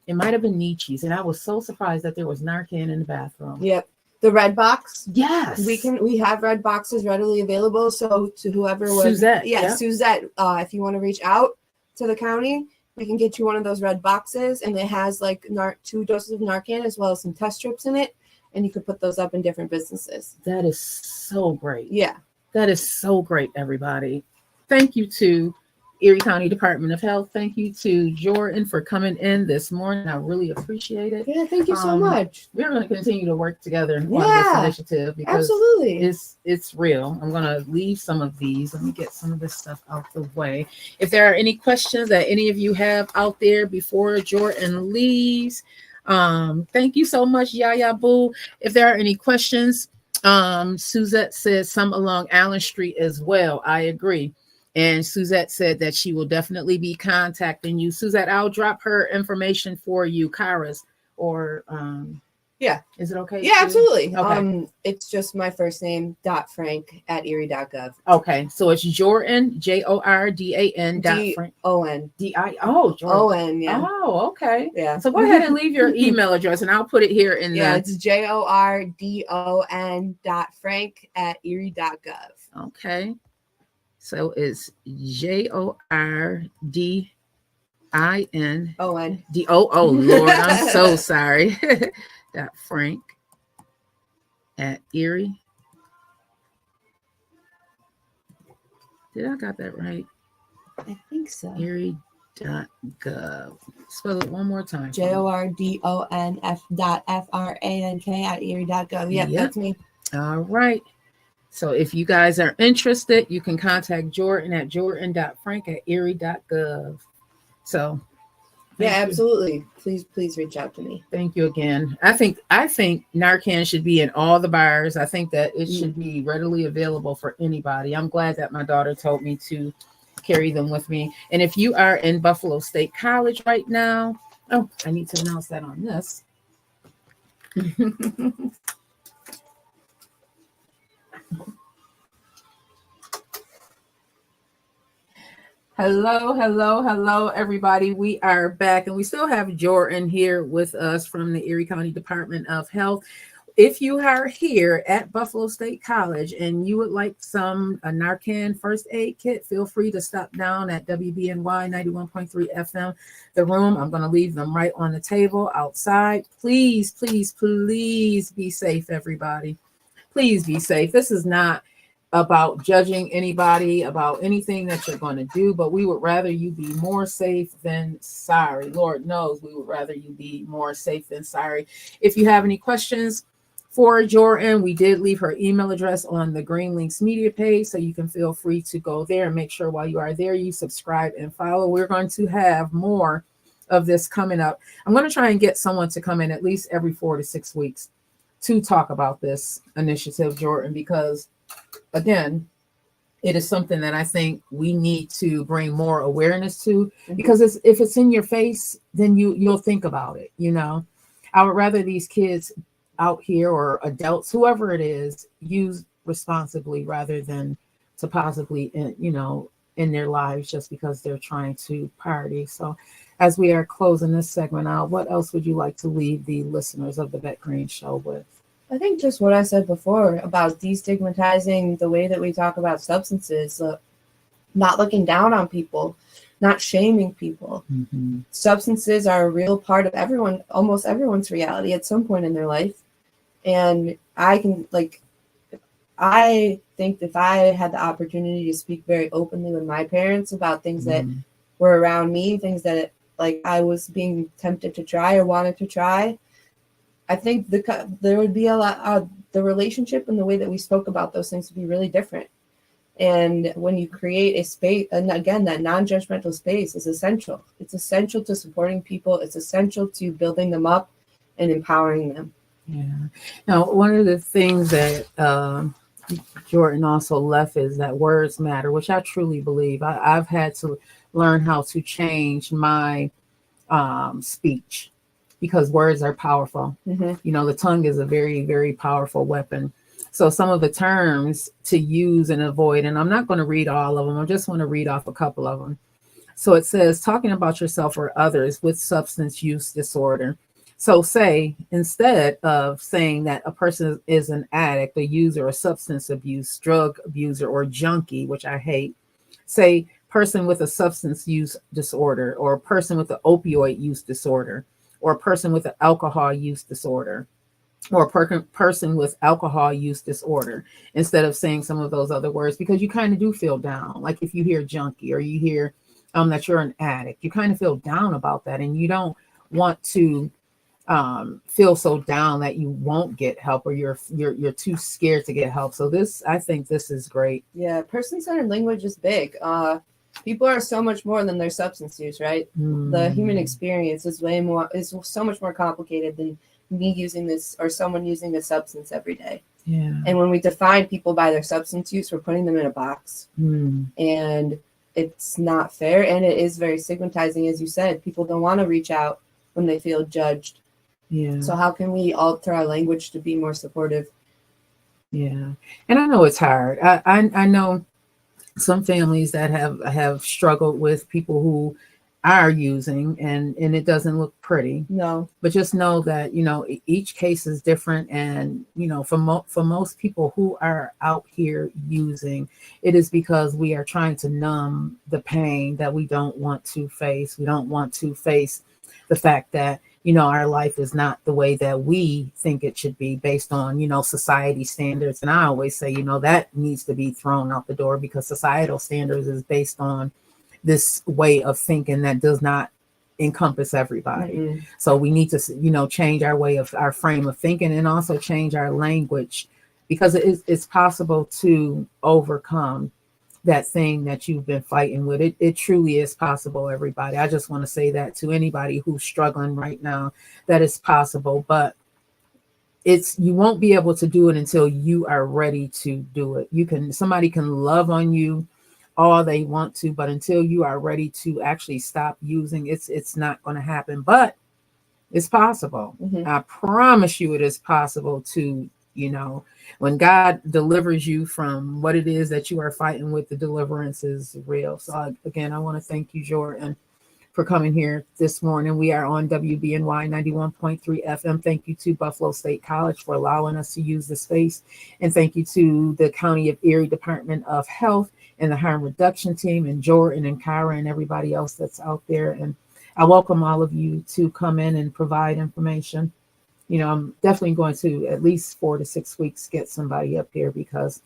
it might have been Nietzsche's, and I was so surprised that there was Narcan in the bathroom. Yep. The red box. Yes. We have red boxes readily available. So to whoever was Suzette. Suzette, if you want to reach out to the county, we can get you one of those red boxes, and it has like 2 doses of Narcan as well as some test strips in it, and you could put those up in different businesses. That is so great. Yeah. That is so great, everybody. Thank you to Erie County Department of Health. Thank you to Jordon for coming in this morning. I really appreciate it. Yeah, thank you so much. We're going to continue to work together on this initiative because absolutely. It's real. I'm going to leave some of these. Let me get some of this stuff out the way. If there are any questions that any of you have out there before Jordon leaves, thank you so much, Yaya Boo. If there are any questions, Suzette said some along Allen Street as well. I agree. And Suzette said that she will definitely be contacting you. Suzette, I'll drop her information for you, Kara's, or yeah. Is it okay? Yeah, absolutely. Okay. It's just my first name .frank@erie.gov. Okay, so it's Jordon, JORDAN Frank Jordon. O-N, yeah. Oh, okay. Yeah. So go ahead and leave your email address, and I'll put it here in it's JORDON.frank@erie.gov. Okay. So it's JORDIN ON. Oh Lord, I'm so sorry. Frank at Erie. Did I got that right? I think so. Erie.gov. Spell it one more time. JORDONF.FRANK at Erie.gov. Yep, that's me. All right. So if you guys are interested, you can contact Jordon at jordan.frank@erie.gov. So yeah, absolutely. Please reach out to me. Thank you again. I think Narcan should be in all the bars. I think that it should be readily available for anybody. I'm glad that my daughter told me to carry them with me. And if you are in Buffalo State College right now, oh, I need to announce that on this. Hello, everybody. We are back, and we still have Jordon here with us from the Erie County Department of Health. If you are here at Buffalo State College and you would like a Narcan first aid kit, feel free to stop down at WBNY 91.3 FM. The room, I'm going to leave them right on the table outside. Please be safe, everybody. Please be safe. This is not about judging anybody about anything that you're going to do, but we would rather you be more safe than sorry. Lord knows we would rather you be more safe than sorry. If you have any questions for Jordon, we did leave her email address on the Green Links media page, so you can feel free to go there and make sure while you are there, you subscribe and follow. We're going to have more of this coming up. I'm going to try and get someone to come in at least every 4 to 6 weeks to talk about this initiative, Jordon, because again, it is something that I think we need to bring more awareness to, because if it's in your face, then you'll think about it. I would rather these kids out here, or adults, whoever it is, use responsibly rather than to possibly, in their lives just because they're trying to party. So as we are closing this segment out, what else would you like to leave the listeners of the Vet Green Show with? I think just what I said before about destigmatizing the way that we talk about substances, not looking down on people, not shaming people. Mm-hmm. Substances are a real part of almost everyone's reality at some point in their life. And I think if I had the opportunity to speak very openly with my parents about things that were around me, things that I was being tempted to try or wanted to try, I think there would be a lot. The relationship and the way that we spoke about those things would be really different. And when you create a space, and again, that non-judgmental space is essential. It's essential to supporting people. It's essential to building them up and empowering them. Yeah. Now, one of the things that Jordon also left is that words matter, which I truly believe. I've had to learn how to change my speech, because words are powerful. Mm-hmm. The tongue is a very, very powerful weapon. So some of the terms to use and avoid, and I'm not going to read all of them. I just want to read off a couple of them. So it says, talking about yourself or others with substance use disorder. So say, instead of saying that a person is an addict, a user, a substance abuse, drug abuser, or junkie, which I hate, say person with a substance use disorder, or a person with an opioid use disorder, or a person with an alcohol use disorder, or a person with alcohol use disorder, instead of saying some of those other words, because you kind of do feel down. Like if you hear junkie, or you hear that you're an addict, you kind of feel down about that, and you don't want to feel so down that you won't get help, or you're too scared to get help. So I think this is great. Yeah, person-centered language is big. People are so much more than their substance use, right? The human experience is so much more complicated than me using this or someone using a substance every day. Yeah. And when we define people by their substance use, we're putting them in a box. And it's not fair, and it is very stigmatizing. As you said, people don't want to reach out when they feel judged. Yeah. So how can we alter our language to be more supportive? Yeah. And I know it's hard. I know some families that have struggled with people who are using, and it doesn't look pretty. No. But just know that, each case is different. And, for most people who are out here using, it is because we are trying to numb the pain that we don't want to face. We don't want to face the fact that, our life is not the way that we think it should be based on, society standards. And I always say, that needs to be thrown out the door, because societal standards is based on this way of thinking that does not encompass everybody. Mhm. So we need to, change our frame of thinking, and also change our language, because it's possible to overcome that thing that you've been fighting with. It truly is possible, everybody. I just want to say that to anybody who's struggling right now, that it's possible, but you won't be able to do it until you are ready to do it. Somebody can love on you all they want to, but until you are ready to actually stop using, it's not going to happen. But it's possible. Mhm. I promise you, it is possible to, when God delivers you from what it is that you are fighting with, the deliverance is real. So again, I want to thank you, Jordan, for coming here this morning. We are on WBNY 91.3 FM. Thank you to Buffalo State College for allowing us to use the space. And thank you to the County of Erie Department of Health and the harm reduction team, and Jordan and Kyra and everybody else that's out there. And I welcome all of you to come in and provide information. I'm definitely going to, at least 4 to 6 weeks, get somebody up here, because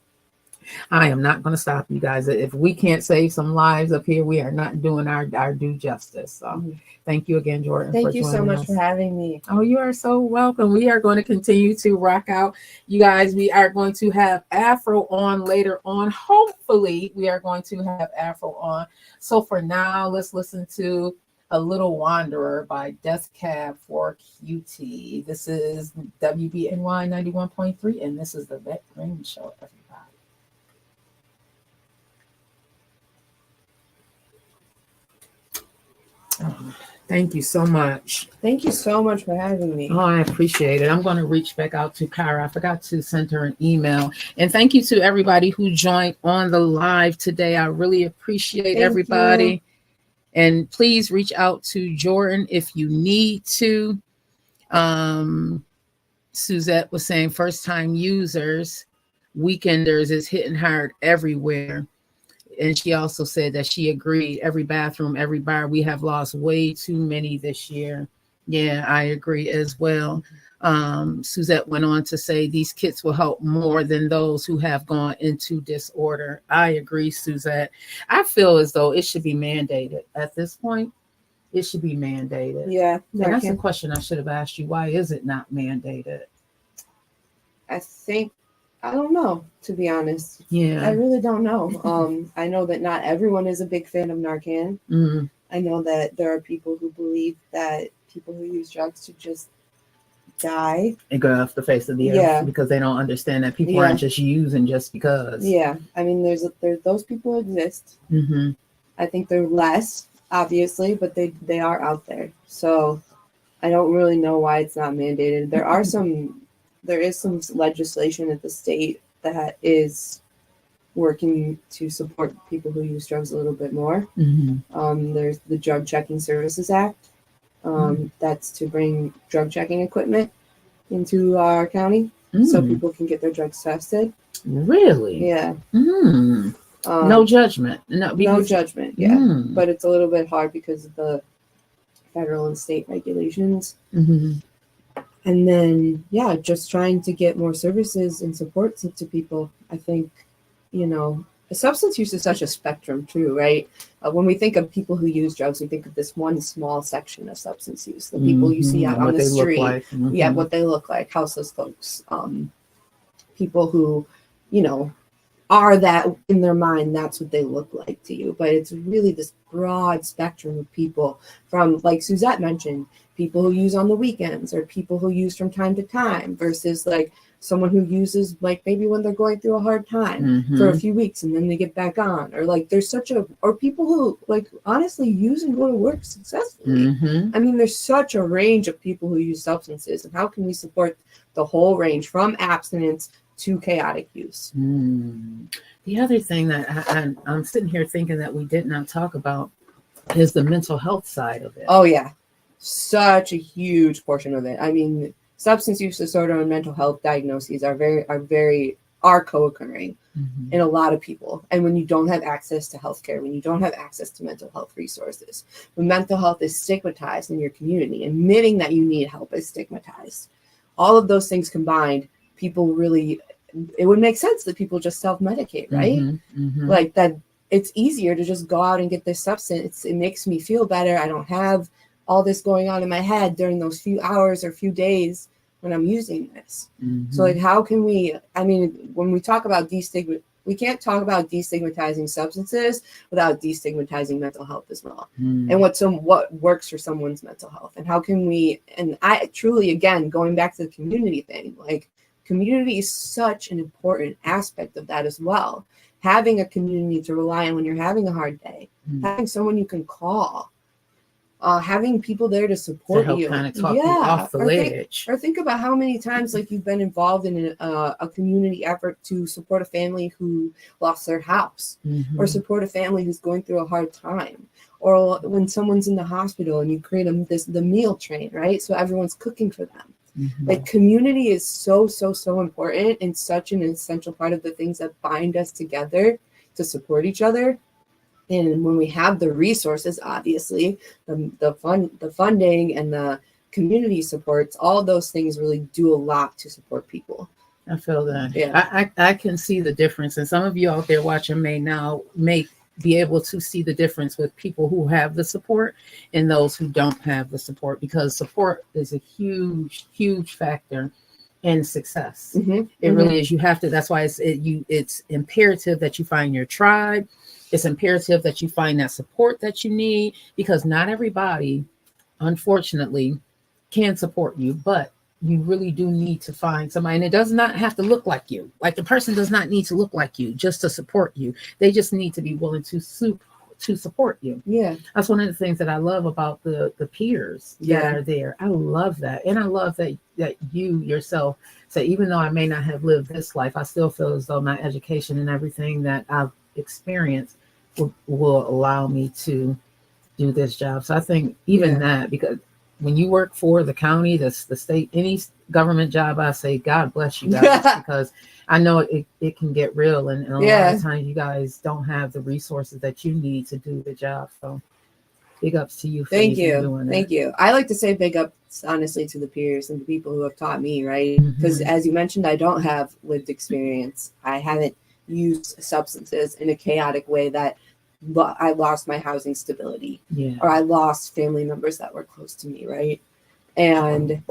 I am not going to stop you guys. If we can't save some lives up here, we are not doing our due justice. So thank you again, Jordan. Thank for you so joining much us. for having me. Oh, you are so welcome. We are going to continue to rock out. You guys, we are going to have Afro on later on. Hopefully, we are going to have Afro on. So for now, let's listen to A Little Wanderer by Death Cab for QT. This is WBNY 91.3, and this is the Vette Ring Show, everybody. Oh, thank you so much. Thank you so much for having me. Oh, I appreciate it. I'm going to reach back out to Kyra. I forgot to send her an email. And thank you to everybody who joined on the live today. I really appreciate everybody. You. And please reach out to Jordan if you need to. Suzette was saying first-time users, weekenders is hitting hard everywhere. And she also said that she agreed. Every bathroom, every bar, we have lost way too many this year. Yeah, I agree as well. Suzette went on to say these kits will help more than those who have gone into disorder. I agree, Suzette. I feel as though it should be mandated at this point. It should be mandated. Yeah. And that's a question I should have asked you. Why is it not mandated? I don't know, to be honest. Yeah. I really don't know. I know that not everyone is a big fan of Narcan. Mm-hmm. I know that there are people who believe that people who use drugs should just die And go off the face of the earth, because they don't understand that people aren't just using just because. Yeah. I mean, there's those people exist. Mm-hmm. I think they're less, obviously, but they are out there. So I don't really know why it's not mandated. There is some legislation at the state that is working to support people who use drugs a little bit more. Mm-hmm. There's the Drug Checking Services Act. That's to bring drug checking equipment into our county so people can get their drugs tested. Really? Yeah. No judgment. No judgment, yeah. But it's a little bit hard because of the federal and state regulations. Mm-hmm. And then, just trying to get more services and support to people. I think, substance use is such a spectrum too, right? When we think of people who use drugs, we think of this one small section of substance use. The people you see out on the street. Like. Mm-hmm. Yeah, what they look like, houseless folks. People who, are that in their mind, that's what they look like to you. But it's really this broad spectrum of people, from, like Suzette mentioned, people who use on the weekends, or people who use from time to time, versus like someone who uses like maybe when they're going through a hard time for a few weeks and then they get back on, or like there's or people who like honestly use and go to work successfully. I mean, there's such a range of people who use substances, and how can we support the whole range from abstinence to chaotic use? The other thing that I'm sitting here thinking that we did not talk about is the mental health side of it. Oh yeah, such a huge portion of it. I mean, substance use disorder and mental health diagnoses are co-occurring. in a lot of people. And when you don't have access to healthcare, when you don't have access to mental health resources, when mental health is stigmatized in your community, admitting that you need help is stigmatized. All of those things combined, people really, it would make sense that people just self-medicate, right? Like that it's easier to just go out and get this substance. It makes me feel better. I don't have all this going on in my head during those few hours or few days when I'm using this. So like, how can we, I mean, when we talk about we can't talk about destigmatizing substances without destigmatizing mental health as well. And what works for someone's mental health, and how can we, and I truly, again, going back to the community thing, like community is such an important aspect of that as well. Having a community to rely on when you're having a hard day, having someone you can call, having people there to support you, kind of talk you off the ledge. Or think about how many times like you've been involved in a community effort to support a family who lost their house, or support a family who's going through a hard time, or when someone's in the hospital and you create the meal train, right? So everyone's cooking for them. Like community is so important and such an essential part of the things that bind us together to support each other. And when we have the resources, obviously, the funding and the community supports, all of those things really do a lot to support people. I feel that. Yeah. I can see the difference. And some of you out there watching may be able to see the difference with people who have the support and those who don't have the support, because support is a huge factor in success. It really is. You have to, that's why it's imperative that you find your tribe. It's imperative that you find that support that you need, because not everybody, unfortunately, can support you, but you really do need to find somebody. And it does not have to look like you. Like the person does not need to look like you just to support you. They just need to be willing to support you. Yeah. That's one of the things that I love about the peers that are there. I love that. And I love that you yourself say, even though I may not have lived this life, I still feel as though my education and everything that I've experienced will allow me to do this job. So I think even that, because when you work for the county, the state, any government job, I say, God bless you guys, because I know it can get real. And a lot of times you guys don't have the resources that you need to do the job. So big ups to you. Thank you. I like to say big ups, honestly, to the peers and the people who have taught me, right? Because as you mentioned, I don't have lived experience. I haven't used substances in a chaotic way that I lost my housing stability, or I lost family members that were close to me, right? And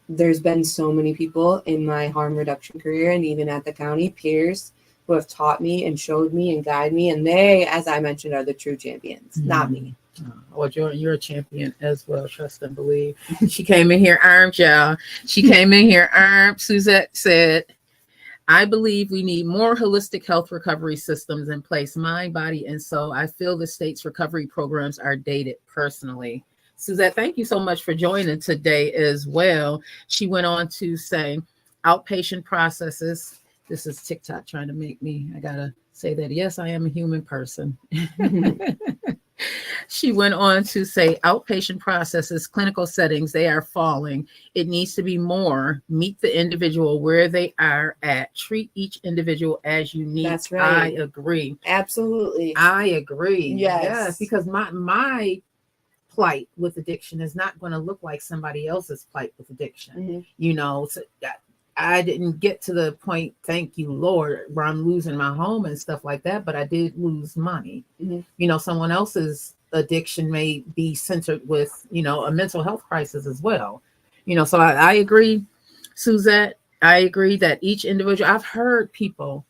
there's been so many people in my harm reduction career, and even at the county, peers who have taught me and showed me and guided me, and they, as I mentioned, are the true champions, not me. Well, you're a champion as well. Trust and believe. She came in here armed, y'all. She came in here armed. Suzette said, I believe we need more holistic health recovery systems in place, mind, body, and soul. I feel the state's recovery programs are dated personally. Suzette, thank you so much for joining today as well. She went on to say, outpatient processes. This is TikTok trying to make me, I got to say that, yes, I am a human person. She went on to say, outpatient processes, clinical settings, they are falling. It needs to be more. Meet the individual where they are at. Treat each individual as unique. That's right. I agree. Absolutely. I agree. Yes. Because my plight with addiction is not going to look like somebody else's plight with addiction. You know, so I didn't get to the point, thank you, Lord, where I'm losing my home and stuff like that, but I did lose money. You know, someone else's addiction may be centered with, you know, a mental health crisis as well. You know, so I agree, Suzette. I agree that each individual, I've heard people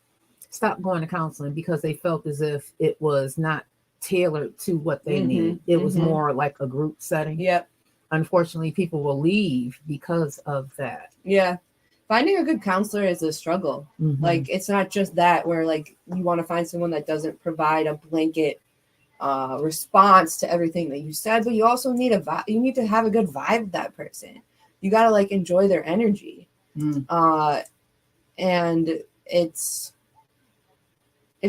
stop going to counseling because they felt as if it was not tailored to what they need. It was more like a group setting. Yep. Unfortunately, people will leave because of that. Yeah. Finding a good counselor is a struggle. Like, it's not just that where like you want to find someone that doesn't provide a blanket response to everything that you said, but you also need you need to have a good vibe with that person. You got to like enjoy their energy. And it's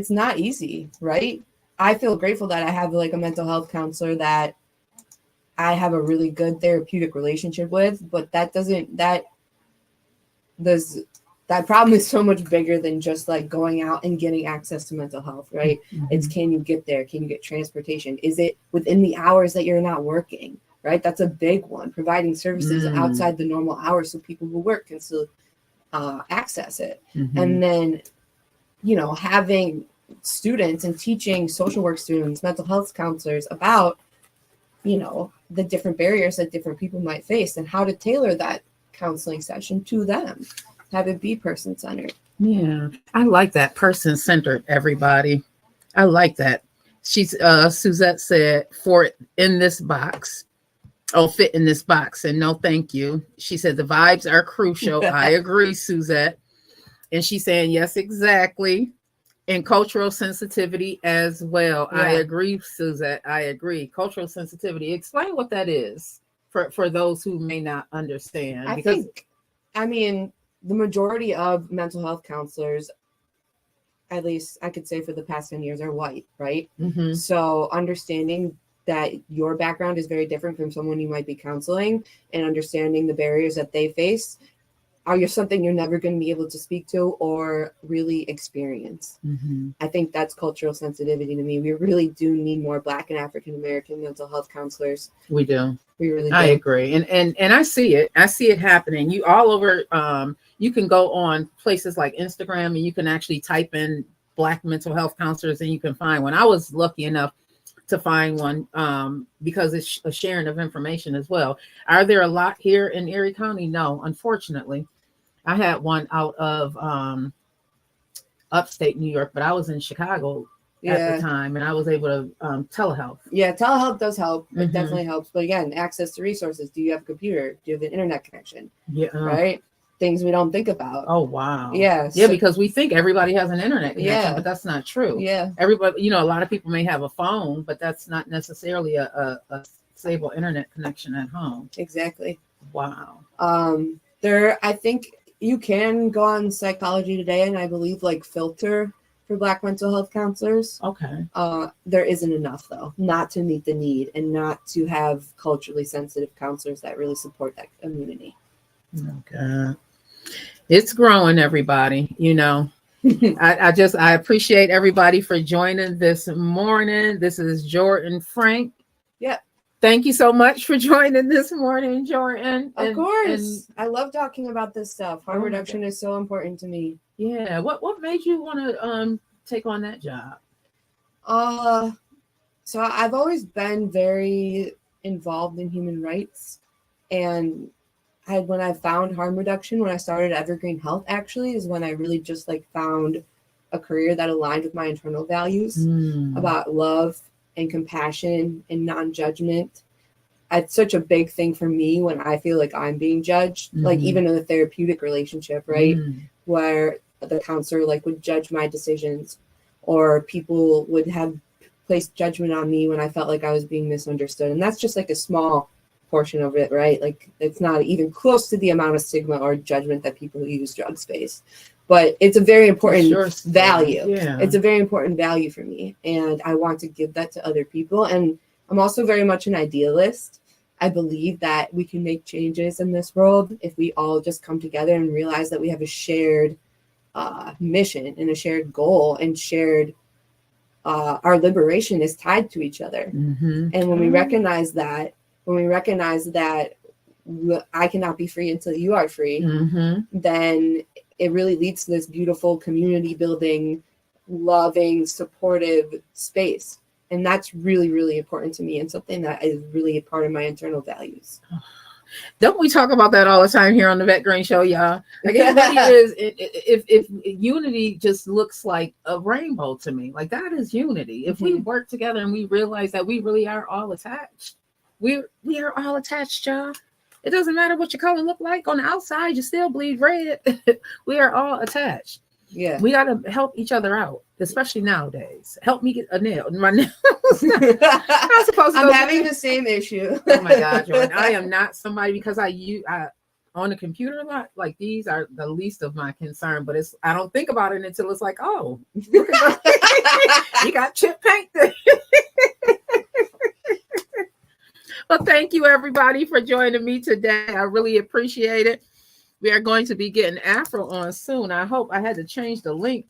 not easy, right? I feel grateful that I have like a mental health counselor that I have a really good therapeutic relationship with, but that that problem is so much bigger than just like going out and getting access to mental health, right? Mhm. It's, can you get there? Can you get transportation? Is it within the hours that you're not working, right? That's a big one. Providing services outside the normal hours so people who work can still access it. Mhm. And then, you know, having students and teaching social work students, mental health counselors about, you know, the different barriers that different people might face and how to tailor that counseling session to them. Have it be person-centered. Yeah, I like that, person-centered, everybody. I like that. She's Suzette said, for in this box. Oh, fit in this box. And no, thank you. She said the vibes are crucial. I agree, Suzette. And she's saying, yes, exactly. And cultural sensitivity as well. Yeah. I agree, Suzette. I agree. Cultural sensitivity. Explain what that is for those who may not understand. I mean, the majority of mental health counselors, at least I could say for the past 10 years, are white, right? Mm-hmm. So understanding that your background is very different from someone you might be counseling and understanding the barriers that they face are something you're never going to be able to speak to or really experience. Mm-hmm. I think that's cultural sensitivity to me. We really do need more Black and African American mental health counselors. We do. We really do. I agree. And I see it. I see it happening. You all over, you can go on places like Instagram and you can actually type in Black mental health counselors and you can find one. I was lucky enough to find one because it's a sharing of information as well. Are there a lot here in Erie County? No, unfortunately. I had one out of upstate New York, but I was in Chicago at the time, and I was able to telehealth. Yeah, telehealth does help. It definitely helps. But again, access to resources. Do you have a computer? Do you have an internet connection? Yeah. Right? Things we don't think about. Oh, wow. Yeah. Yeah, because we think everybody has an internet connection, but that's not true. Yeah. Everybody, you know, a lot of people may have a phone, but that's not necessarily a stable internet connection at home. Exactly. Wow. I think you can go on Psychology Today and I believe like filter for Black mental health counselors. Okay. There isn't enough though, not to meet the need and not to have culturally sensitive counselors that really support that community. Okay. It's growing, everybody, you know. I appreciate everybody for joining this morning. This is Jordon Frank. Yeah. Thank you so much for joining this morning, Jordon. Of course. I love talking about this stuff. Harm reduction is so important to me. Yeah. What made you want to take on that job? So I've always been very involved in human rights. And when I found harm reduction, when I started Evergreen Health, actually, is when I really just like found a career that aligned with my internal values about love and compassion and non-judgment. It's such a big thing for me when I feel like I'm being judged, like even in a therapeutic relationship, right? Where the counselor like would judge my decisions or people would have placed judgment on me when I felt like I was being misunderstood. And that's just like a small portion of it, right? Like it's not even close to the amount of stigma or judgment that people who use drugs face. But it's a very important value. Yeah. It's a very important value for me. And I want to give that to other people. And I'm also very much an idealist. I believe that we can make changes in this world if we all just come together and realize that we have a shared mission and a shared goal and shared our liberation is tied to each other. And when we recognize that, I cannot be free until you are free, then it really leads to this beautiful community building, loving, supportive space. And that's really, really important to me and something that is really a part of my internal values. Don't we talk about that all the time here on the Vet Green Show, y'all? Like it really is. If unity just looks like a rainbow to me, like that is unity. If we work together and we realize that we really are all attached, we are all attached, y'all. It doesn't matter what your color look like on the outside, you still bleed red. We are all attached. Yeah. We got to help each other out, especially nowadays. Help me get a nail. My nails. I'm having the same issue. Oh my God, Jordan. I am not somebody because I on the computer a lot. Like these are the least of my concern, but I don't think about it until it's like, oh, you got chip paint there. Well, thank you everybody for joining me today. I really appreciate it. We are going to be getting Afro on soon. I hope. I had to change the link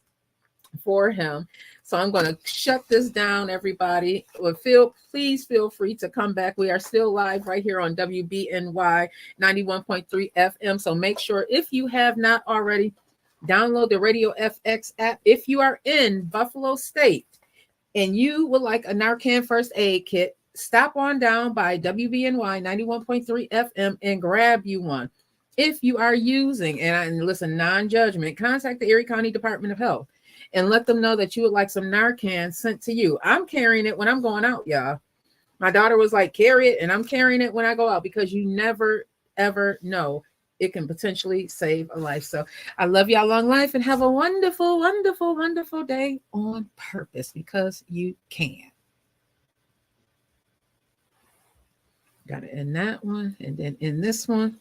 for him. So I'm going to shut this down, everybody. Please feel free to come back. We are still live right here on WBNY 91.3 FM. So make sure, if you have not already, download the Radio FX app. If you are in Buffalo State and you would like a Narcan first aid kit, stop on down by WBNY 91.3 FM and grab you one. If you are using, and listen, non-judgment, contact the Erie County Department of Health and let them know that you would like some Narcan sent to you. I'm carrying it when I'm going out, y'all. My daughter was like, carry it, and I'm carrying it when I go out, because you never, ever know. It can potentially save a life. So I love y'all, long life, and have a wonderful, wonderful, wonderful day on purpose, because you can. Got to end that one, and then in this one.